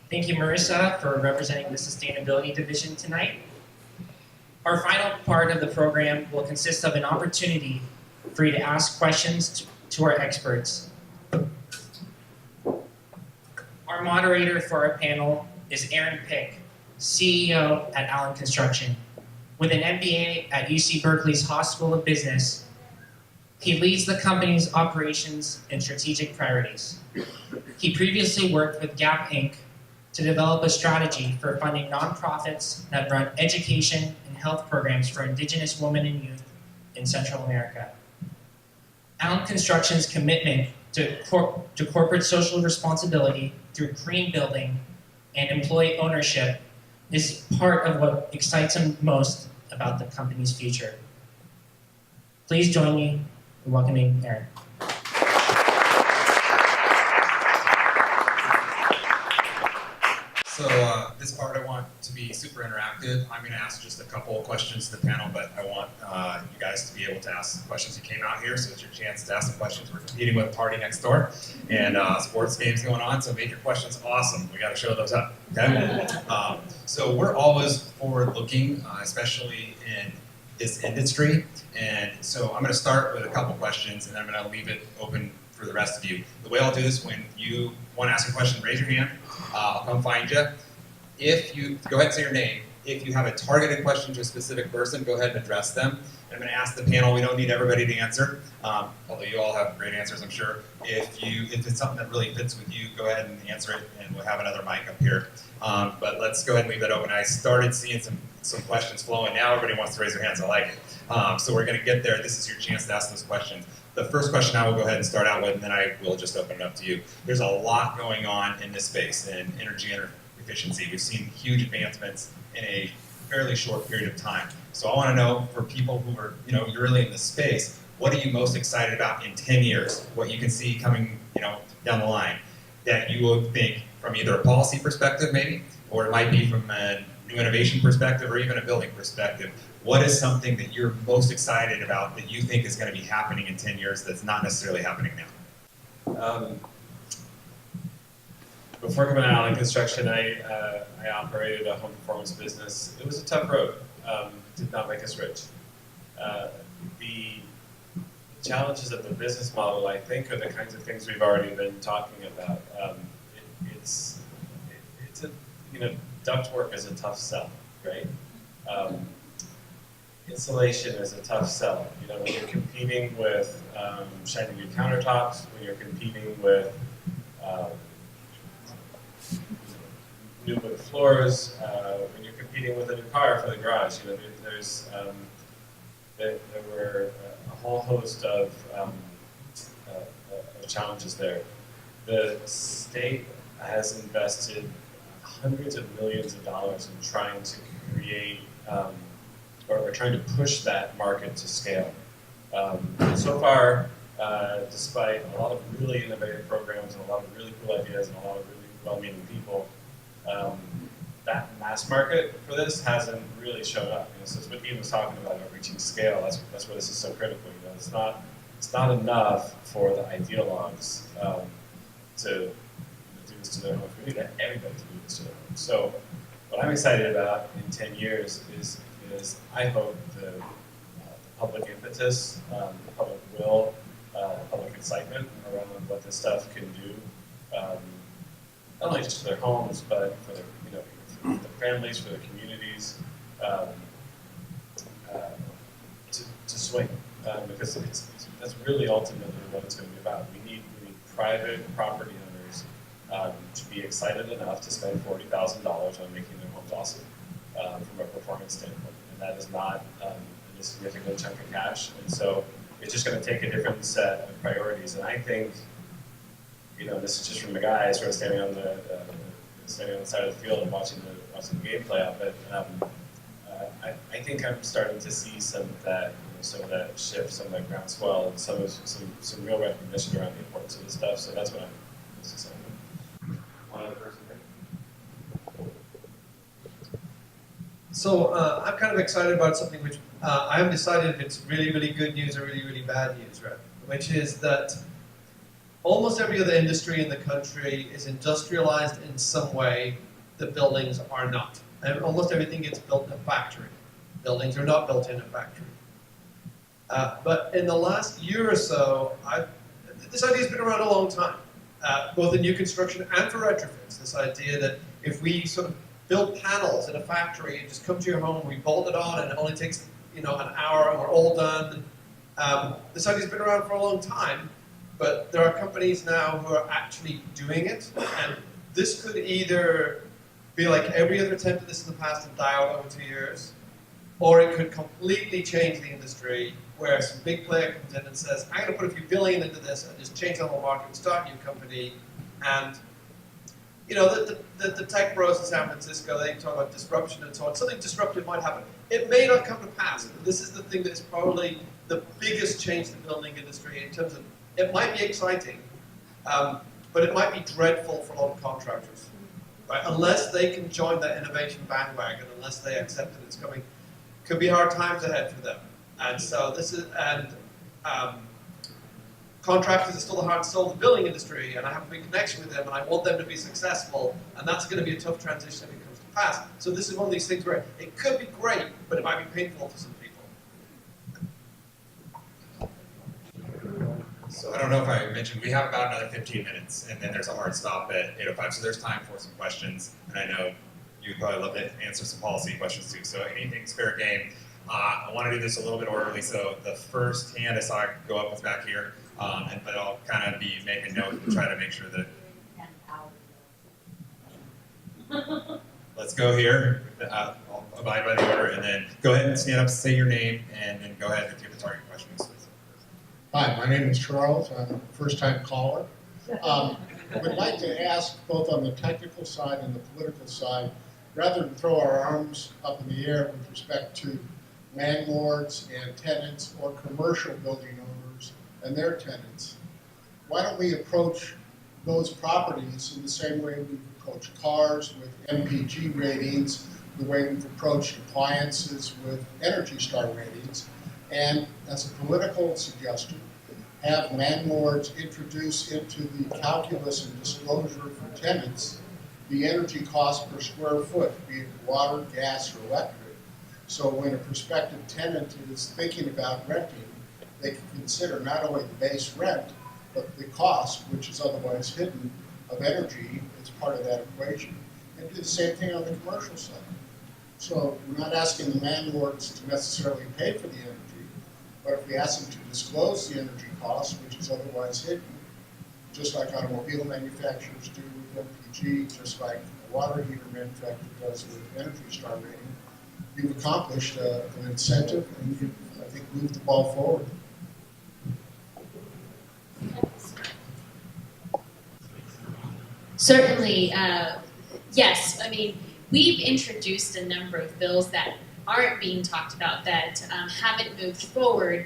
Thank you, Marissa, for representing the Sustainability Division tonight. Our final part of the program will consist of an opportunity for you to ask questions to our experts. Our moderator for our panel is Aaron Pick, CEO at Allen Construction. With an MBA at UC Berkeley's Haas School of Business, he leads the company's operations and strategic priorities. He previously worked with Gap Inc. to develop a strategy for funding nonprofits that run education and health programs for Indigenous women and youth in Central America. Allen Construction's commitment to corporate social responsibility through green building and employee ownership is part of what excites him most about the company's future. Please join me in welcoming Aaron. So this part I want to be super interactive. I'm going to ask just a couple of questions to the panel, but I want you guys to be able to ask the questions. You came out here, so it's your chance to ask the questions. We're competing with a party next door and sports games going on, so make your questions awesome. We got to show those up, okay? So we're always forward-looking, especially in this industry. And so I'm going to start with a couple questions, and then I'm going to leave it open for the rest of you. The way I'll do this, when you want to ask a question, raise your hand. I'll come find you. If you, go ahead and say your name. If you have a targeted question to a specific person, go ahead and address them. And I'm going to ask the panel, we don't need everybody to answer, although you all have great answers, I'm sure. If it's something that really fits with you, go ahead and answer it, and we'll have another mic up here. But let's go ahead and leave that open. I started seeing some questions flowing. Now everybody wants to raise their hands. I like it. So we're going to get there. This is your chance to ask those questions. The first question I will go ahead and start out with, and then I will just open it up to you. There's a lot going on in this space in energy efficiency. We've seen huge advancements in a fairly short period of time. So I want to know, for people who are, you're really in the space, what are you most excited about in 10 years? What you can see coming, down the line that you would think from either a policy perspective maybe, or it might be from a new innovation perspective or even a building perspective. What is something that you're most excited about that you think is going to be happening in 10 years that's not necessarily happening now? Before coming to Allen Construction, I operated a home performance business. It was a tough road. Did not make us rich. The challenges of the business model, I think, are the kinds of things we've already been talking about. Ductwork is a tough sell, right? Insulation is a tough sell. When you're competing with shiny new countertops, when you're competing with new wood floors, when you're competing with a new car for the garage, there were a whole host of challenges there. The state has invested hundreds of millions of dollars in trying to create or trying to push that market to scale. So far, despite a lot of really innovative programs and a lot of really cool ideas and a lot of really well-meaning people, that mass market for this hasn't really shown up. So it's what Iain was talking about reaching scale. That's where this is so critical. It's not enough for the ideologues to do this to their homes. We need everybody to do this to their homes. So what I'm excited about in 10 years is I hope the public impetus, the public will, public excitement around what this stuff can do, not only just for their homes, but for their, for the families, for the communities, to swing, because that's really ultimately what it's going to be about. We need private property owners to be excited enough to spend $40,000 on making their homes awesome from a performance standpoint. That is not a significant chunk of cash, and so it's just going to take a different set of priorities. And I think, this is just from the guy sort of standing on the side of the field and watching the game play out. But I think I'm starting to see some of that shift, some of that groundswell, and some real recognition around the importance of this stuff. So that's what I'm most excited about. One other person here. So I'm kind of excited about something which I haven't decided if it's really, really good news or really, really bad news, right? Which is that almost every other industry in the country is industrialized in some way that buildings are not. And almost everything gets built in a factory. Buildings are not built in a factory. But in the last year or so, this idea's been around a long time. both in new construction and for retrofits. This idea that if we sort of build panels in a factory and just come to your home, we bolt it on, and it only takes an hour, and we're all done. This idea's been around for a long time, but there are companies now who are actually doing it, and this could either be like every other attempt at this in the past and die out over 2 years, or it could completely change the industry, where some big player comes in and says, I'm going to put a few billion into this and just change the whole market and start a new company. And the tech bros in San Francisco, they talk about disruption and so on. Something disruptive might happen. It may not come to pass. But this is the thing that is probably the biggest change in the building industry in terms of, it might be exciting, but it might be dreadful for a lot of contractors. Right? Unless they can join that innovation bandwagon, unless they accept that it's coming, could be hard times ahead for them. And so this is, contractors are still the heart and soul of the building industry, and I have a big connection with them, and I want them to be successful, and that's going to be a tough transition if it comes to pass. So this is one of these things where it could be great, but it might be painful for some people. So I don't know if I mentioned, we have about another 15 minutes, and then there's a hard stop at 8:05, so there's time for some questions, and I know you'd probably love to answer some policy questions too, so anything's fair game. I want to do this a little bit orderly, so the first hand I saw go up was back here, but I'll kind of be making note and try to make sure that. Let's go here. I'll abide by the order, and then go ahead and stand up, say your name, and then go ahead and give the target questions. Hi, my name is Charles. I'm a first-time caller. I would like to ask, both on the technical side and the political side, rather than throw our arms up in the air with respect to landlords and tenants or commercial building owners and their tenants, why don't we approach those properties in the same way we approach cars with MPG ratings, the way we've approached appliances with Energy Star ratings, and as a political suggestion, have landlords introduce into the calculus and disclosure for tenants the energy cost per square foot, be it water, gas, or electric. So when a prospective tenant is thinking about renting, they can consider not only the base rent, but the cost, which is otherwise hidden, of energy as part of that equation. And do the same thing on the commercial side. So we're not asking the landlords to necessarily pay for the energy, but if we ask them to disclose the energy cost, which is otherwise hidden, just like automobile manufacturers do with MPG, just like a water heater manufacturer does with Energy Star rating, you've accomplished an incentive, and you've, I think, moved the ball forward. Certainly, yes. I mean, we've introduced a number of bills that aren't being talked about, that haven't moved forward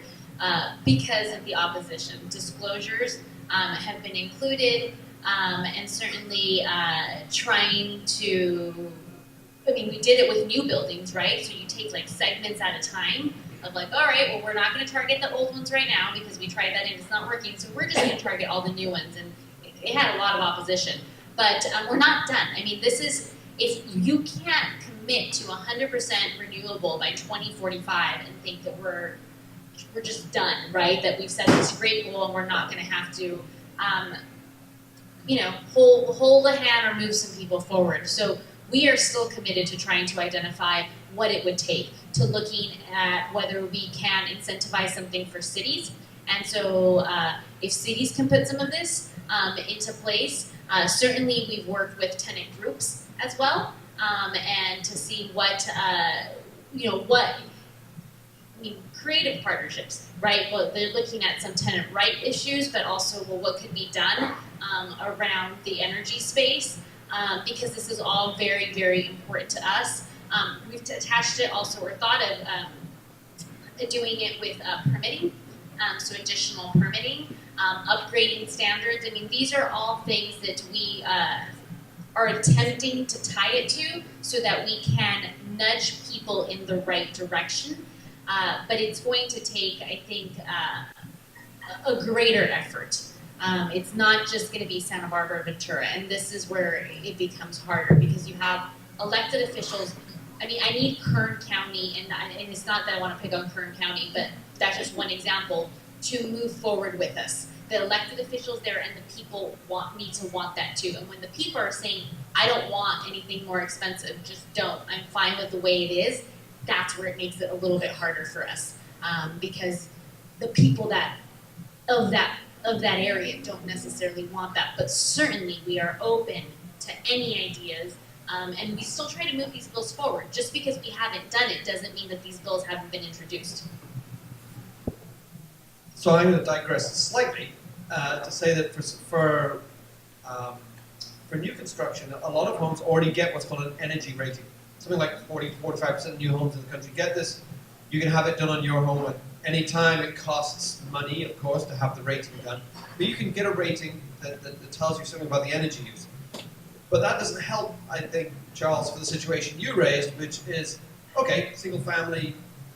because of the opposition. Disclosures have been included, and certainly trying to, I mean, we did it with new buildings, right? So you take like segments at a time of like, all right, well, we're not going to target the old ones right now because we tried that and it's not working. So we're just going to target all the new ones. And it had a lot of opposition. But we're not done. I mean, this is, if you can't commit to 100% renewable by 2045 and think that we're just done, right? That we've set this great goal and we're not going to have to, hold a hand or move some people forward. So we are still committed to trying to identify what it would take, to looking at whether we can incentivize something for cities. And so if cities can put some of this into place, certainly we've worked with tenant groups as well, and to see what, creative partnerships, right? Well, they're looking at some tenant right issues, but also, well, what could be done around the energy space, because this is all very, very important to us. We've attached it also, or thought of doing it with permitting, so additional permitting, upgrading standards. I mean, these are all things that we are attempting to tie it to so that we can nudge people in the right direction. But it's going to take, I think, a greater effort. It's not just going to be Santa Barbara, Ventura, and this is where it becomes harder because you have elected officials. I mean, I need Kern County, and it's not that I want to pick on Kern County, but that's just one example, to move forward with us. the elected officials there and the people need to want that too. And when the people are saying, I don't want anything more expensive, just don't, I'm fine with the way it is, that's where it makes it a little bit harder for us. Because the people of that area don't necessarily want that, but certainly we are open to any ideas, and we still try to move these bills forward. Just because we haven't done it doesn't mean that these bills haven't been introduced. So I'm going to digress slightly to say that for new construction, a lot of homes already get what's called an energy rating. Something like 40-45% of new homes in the country get this. You can have it done on your home at any time. It costs money, of course, to have the rating done. But you can get a rating that tells you something about the energy use. But that doesn't help, I think, Charles, for the situation you raised, which is, okay, single-family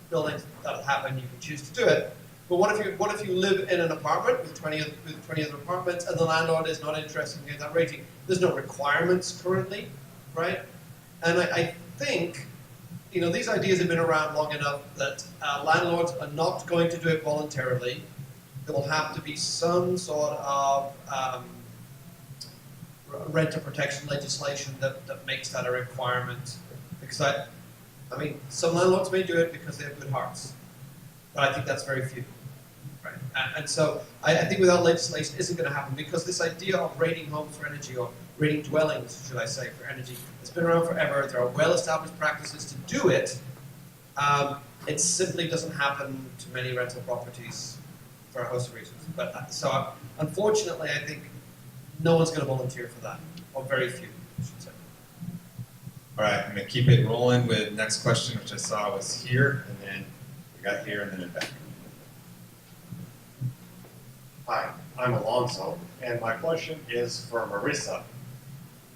buildings, that'll happen, you can choose to do it. But what if you live in an apartment with 20 other apartments and the landlord is not interested in getting that rating? There's no requirements currently, right? And I think, you know, these ideas have been around long enough that landlords are not going to do it voluntarily. There will have to be some sort of renter protection legislation that makes that a requirement. Because I mean, some landlords may do it because they have good hearts, but I think that's very few. Right? And so I think without legislation, it isn't going to happen, because this idea of rating homes for energy, or rating dwellings, should I say, for energy, it's been around forever. There are well-established practices to do it. It simply doesn't happen to many rental properties for a host of reasons. But so unfortunately, I think no one's going to volunteer for that, or very few, I should say. All right, I'm going to keep it rolling with next question, which I saw was here, and then we got here, and then in back. Hi, I'm Alonso, and my question is for Marissa.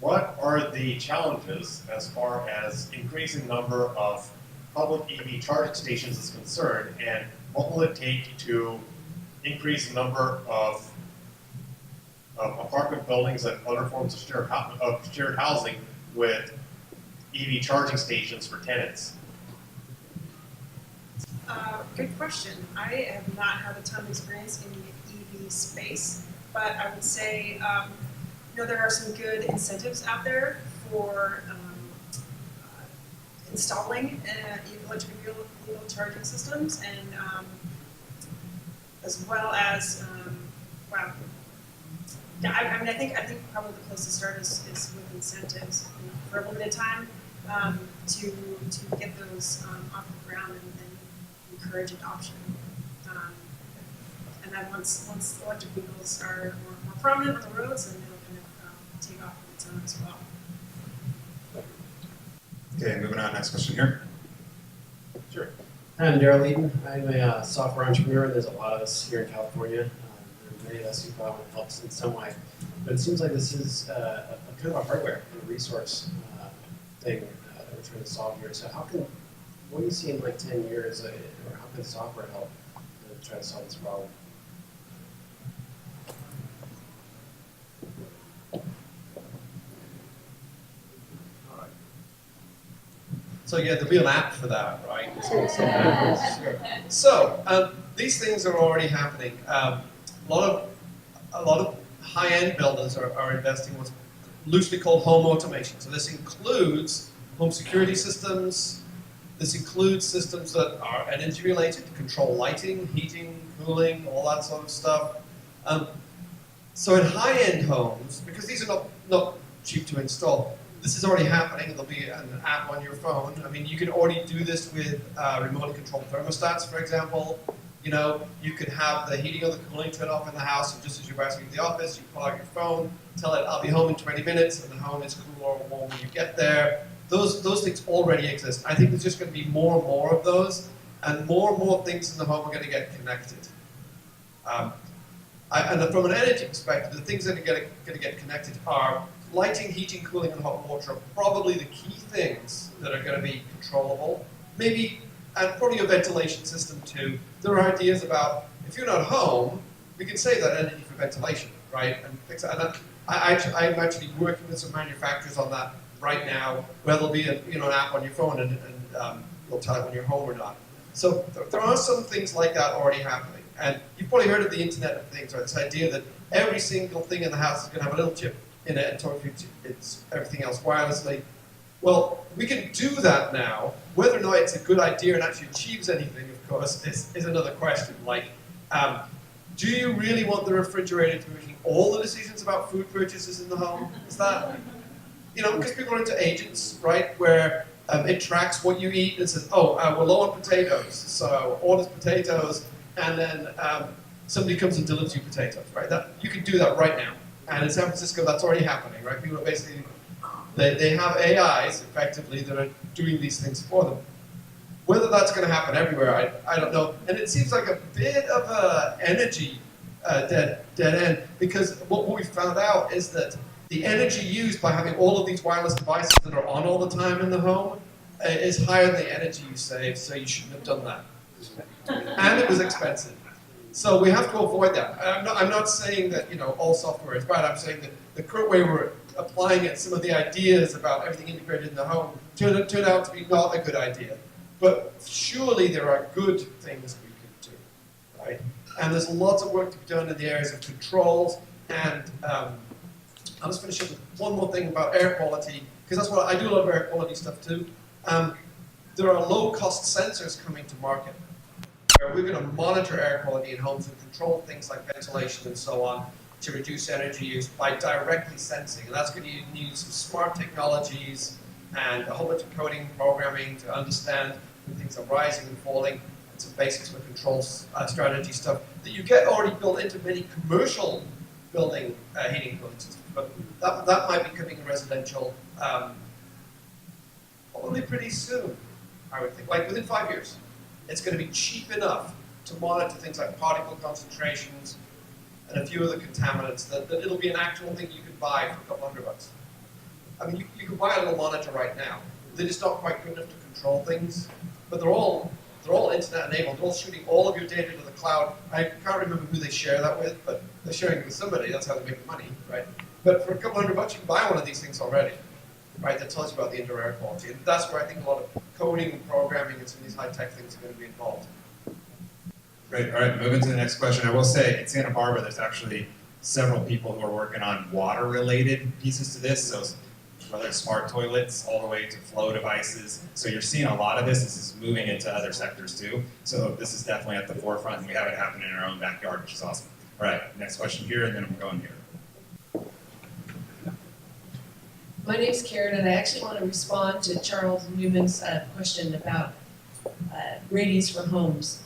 What are the challenges as far as increasing number of public EV charging stations is concerned, and what will it take to increase the number of apartment buildings and other forms of shared housing with EV charging stations for tenants? Good question. I have not had a ton of experience in the EV space, but I would say, there are some good incentives out there for installing electric vehicle charging systems, and as well as, I think probably the place to start is with incentives, for a limited time, to get those off the ground and encourage adoption. And then once electric vehicles are more prominent on the roads, then they'll kind of take off on its own as well. Okay, moving on. Next question here. Sure. Hi, I'm Daryl Eaton. I'm a software entrepreneur, and there's a lot of us here in California. Many of us who probably want to help in some way. But it seems like this is a kind of a hardware and a resource thing that we're trying to solve here. So what do you see in like 10 years, or how can software help try to solve this problem? So yeah, there'll be an app for that, right? So these things are already happening. A lot of high-end builders are investing in what's loosely called home automation. So this includes home security systems. This includes systems that are energy related, to control lighting, heating, cooling, all that sort of stuff. So in high-end homes, because these are not cheap to install, this is already happening. There'll be an app on your phone. I mean, you can already do this with remotely controlled thermostats, for example. You could have the heating or the cooling turn off in the house, and just as you're about to leave the office, you pull out your phone, tell it, I'll be home in 20 minutes, and the home is cool or warm when you get there. Those things already exist. I think there's just going to be more and more of those, and more things in the home are going to get connected. And from an energy perspective, the things that are going to get connected are lighting, heating, cooling, and hot water are probably the key things that are going to be controllable. Maybe, and probably a ventilation system too. There are ideas about, if you're not home, we can save that energy for ventilation, right? And fix that. And I'm actually working with some manufacturers on that right now, where there'll be an app on your phone, and you'll tell it when you're home or not. So there are some things like that already happening. And you've probably heard of the Internet of Things, right? This idea that every single thing in the house is going to have a little chip in it and talk to it's everything else wirelessly. Well, we can do that now. Whether or not it's a good idea and actually achieves anything, of course, is another question. Like, do you really want the refrigerator to be making all the decisions about food purchases in the home? Is that, because people are into agents, right, where it tracks what you eat and says, oh, we're low on potatoes, so orders potatoes, and then somebody comes and delivers you potatoes, right? You can do that right now. And in San Francisco, that's already happening, right? People are basically, they have AIs, effectively, that are doing these things for them. Whether that's going to happen everywhere, I don't know. And it seems like a bit of a energy dead end, because what we found out is that the energy used by having all of these wireless devices that are on all the time in the home is higher than the energy you save, so you shouldn't have done that. And it was expensive. So we have to avoid that. I'm not saying that all software is bad. I'm saying that the current way we're applying it, some of the ideas about everything integrated in the home turned out to be not a good idea. But surely there are good things we could do, right? And there's lots of work to be done in the areas of controls. And I'll just finish up with one more thing about air quality, because that's what I do a lot of air quality stuff too. There are low-cost sensors coming to market where we're going to monitor air quality in homes and control things like ventilation and so on to reduce energy use by directly sensing. And that's going to use some smart technologies and a whole bunch of coding and programming to understand when things are rising and falling, and some basics for control strategy stuff that you get already built into many commercial building heating cooling systems. But that might be coming in residential probably pretty soon, I would think. Like within 5 years, it's going to be cheap enough to monitor things like particle concentrations and a few other contaminants that it'll be an actual thing you could buy for a couple $100. I mean, you can buy a little monitor right now. They're just not quite good enough to control things, but they're all internet enabled. They're all shooting all of your data to the cloud. I can't remember who they share that with, but they're sharing it with somebody. That's how they make money, right? But for a couple $100, you can buy one of these things already, right? That tells you about the indoor air quality. And that's where I think a lot of coding and programming and some of these high-tech things are going to be involved. Great. All right, moving to the next question. I will say, in Santa Barbara, there's actually several people who are working on water-related pieces to this. So whether it's smart toilets all the way to flow devices. So you're seeing a lot of this. This is moving into other sectors too. So this is definitely at the forefront, and we have it happening in our own backyard, which is awesome. All right, next question here, and then we're going here. My name's Karen, and I actually want to respond to Charles Newman's question about ratings for homes.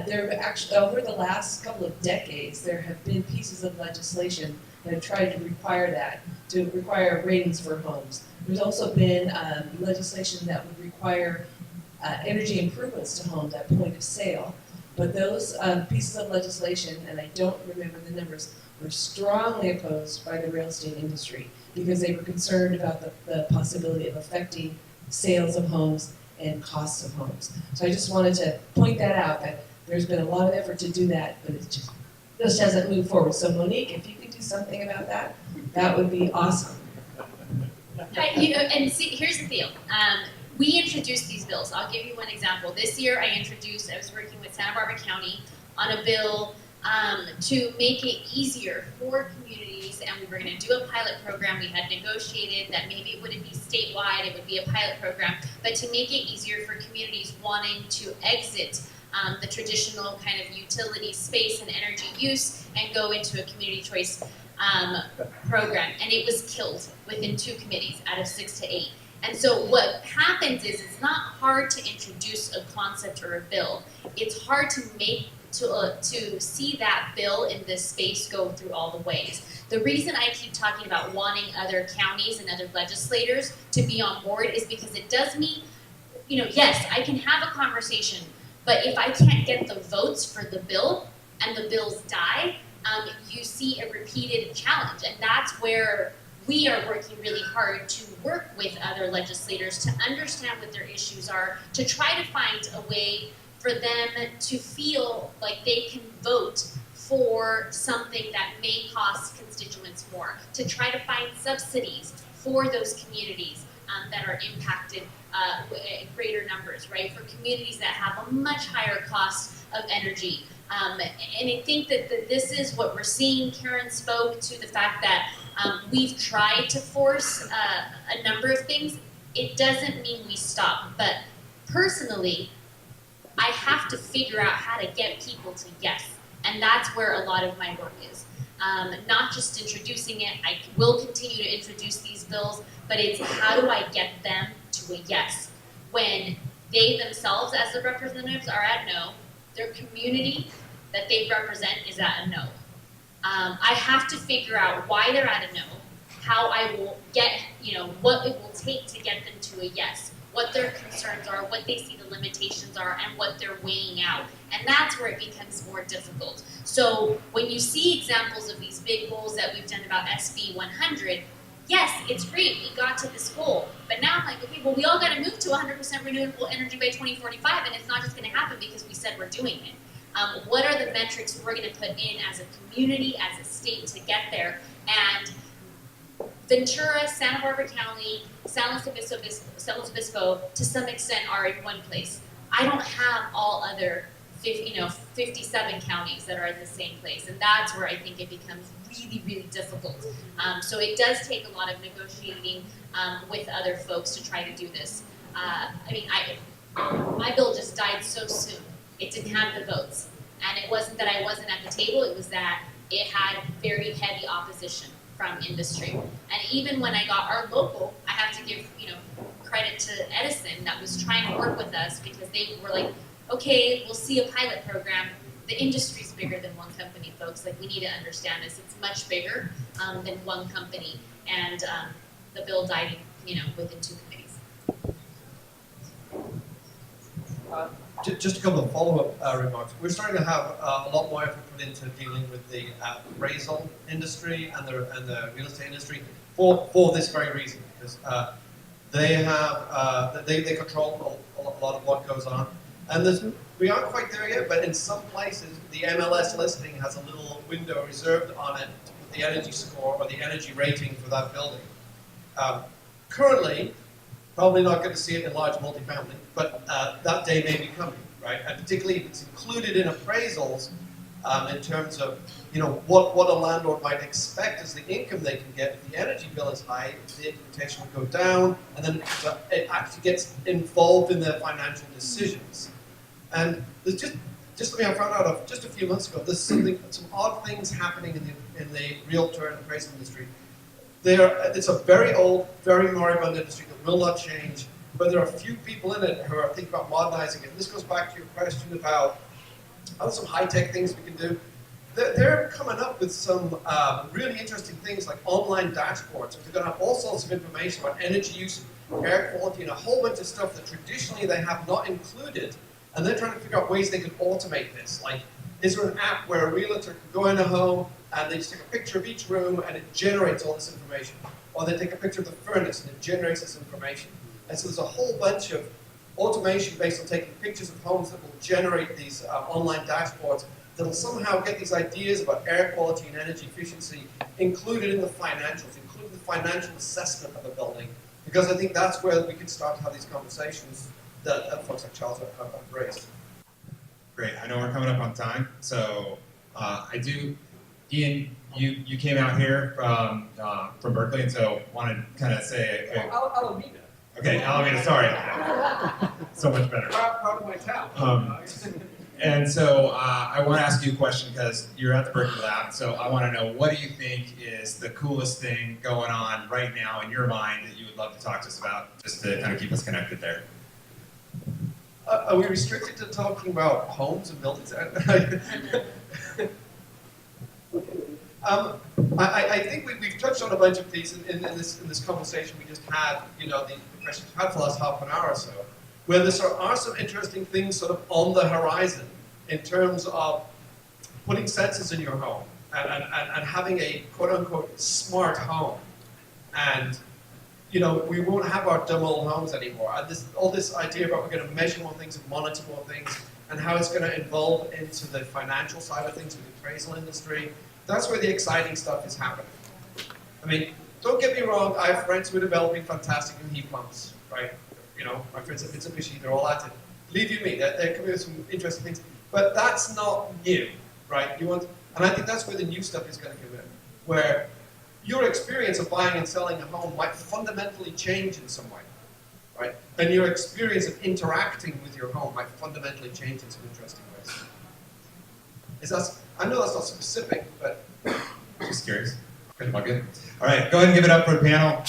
There have actually, over the last couple of decades, there have been pieces of legislation that have tried to require ratings for homes. There's also been legislation that would require energy improvements to homes at point of sale. But those pieces of legislation, and I don't remember the numbers, were strongly opposed by the real estate industry because they were concerned about the possibility of affecting sales of homes and costs of homes. So I just wanted to point that out, that there's been a lot of effort to do that, but it just hasn't moved forward. So Monique, if you could do something about that, that would be awesome. And see, here's the deal. We introduced these bills. I'll give you one example. This year I was working with Santa Barbara County on a bill to make it easier for communities, and we were going to do a pilot program. We had negotiated that maybe it wouldn't be statewide, it would be a pilot program, but to make it easier for communities wanting to exit the traditional kind of utility space and energy use and go into a community choice program. And it was killed within 2 committees out of 6 to 8. And so what happens is it's not hard to introduce a concept or a bill. It's hard to make to see that bill in this space go through all the ways. The reason I keep talking about wanting other counties and other legislators to be on board is because it does mean, yes, I can have a conversation, but if I can't get the votes for the bill and the bills die, you see a repeated challenge. And that's where we are working really hard to work with other legislators to understand what their issues are, to try to find a way for them to feel like they can vote for something that may cost constituents more, to try to find subsidies for those communities that are impacted in greater numbers, right? For communities that have a much higher cost of energy. And I think that this is what we're seeing. Karen spoke to the fact that we've tried to force a number of things. It doesn't mean we stop, but personally, I have to figure out how to get people to yes, and that's where a lot of my work is. Not just introducing it, I will continue to introduce these bills, but it's how do I get them to a yes when they themselves as the representatives are at no, their community that they represent is at a no. I have to figure out why they're at a no, how I will get, what it will take to get them to a yes, what their concerns are, what they see the limitations are, and what they're weighing out. And that's where it becomes more difficult. So when you see examples of these big goals that we've done about SB 100, yes, it's great, we got to this goal. But now I'm like, okay, well, we all got to move to 100% renewable energy by 2045, and it's not just going to happen because we said we're doing it. What are the metrics we're going to put in as a community, as a state to get there? And Ventura, Santa Barbara County, San Luis Obispo, to some extent, are in one place. I don't have all other 57 counties that are in the same place, and that's where I think it becomes really, really difficult. So it does take a lot of negotiating with other folks to try to do this. My bill just died so soon. It didn't have the votes, and it wasn't that I wasn't at the table, it was that it had very heavy opposition from industry. And even when I got our local, I have to give credit to Edison that was trying to work with us, because they were like, okay, we'll see a pilot program. The industry's bigger than one company, folks. Like, we need to understand this. It's much bigger than one company, and the bill died, within 2 committees. Just a couple of follow-up remarks. We're starting to have a lot more effort put into dealing with the appraisal industry and the real estate industry for this very reason, because they have they control a lot of what goes on, and we aren't quite there yet. But in some places, the MLS listing has a little window reserved on it to put the energy score or the energy rating for that building. Currently, probably not going to see it in large multifamily, but that day may be coming, right? And particularly if it's included in appraisals, in terms of what a landlord might expect as the income they can get. If the energy bill is high, the implementation will go down, and then it actually gets involved in their financial decisions. And there's just something I found out of just a few months ago. There's some odd things happening in the realtor and appraisal industry. It's a very old, very moribund industry that will not change, but there are a few people in it who are thinking about modernizing it. And this goes back to your question about some high-tech things we can do. They're coming up with some really interesting things like online dashboards. They're going to have all sorts of information about energy use, air quality, and a whole bunch of stuff that traditionally they have not included. And they're trying to figure out ways they can automate this. Like, is there an app where a realtor can go in a home and they just take a picture of each room and it generates all this information? Or they take a picture of the furnace and it generates this information. And so there's a whole bunch of automation based on taking pictures of homes that will generate these online dashboards that will somehow get these ideas about air quality and energy efficiency included in the financials, including the financial assessment of a building. Because I think that's where we can start to have these conversations that folks like Charles have raised. Great. I know we're coming up on time, so Iain, you came out here from Berkeley, and so wanted to kind of say. Alameda. Okay, Alameda. Sorry. So much better. Proud of my town. And so I want to ask you a question because you're at the Berkeley Lab. So I want to know, what do you think is the coolest thing going on right now in your mind that you would love to talk to us about, just to kind of keep us connected there? Are we restricted to talking about homes and buildings? I think we've touched on a bunch of these in this conversation we just had, the questions we've had for the last half an hour or so, where there are some interesting things sort of on the horizon in terms of putting sensors in your home and having a quote-unquote smart home. And we won't have our dumb old homes anymore. And all this idea about we're going to measure more things and monitor more things, and how it's going to evolve into the financial side of things with the appraisal industry, that's where the exciting stuff is happening. I mean, don't get me wrong, I have friends who are developing fantastic new heat pumps, right? My friends at Mitsubishi, they're all at it. Believe you me, there could be some interesting things. But that's not new, right? And I think that's where the new stuff is going to come in, where your experience of buying and selling a home might fundamentally change in some way, right? And your experience of interacting with your home might fundamentally change in some interesting ways. I know that's not specific, but just curious. Good, all good. All right, go ahead and give it up for the panel.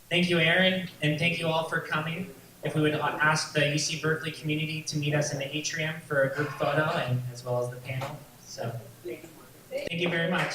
Thank you, Aaron, and thank you all for coming. If we would ask the UC Berkeley community to meet us in the atrium for a group photo, and as well as the panel. So, thank you very much.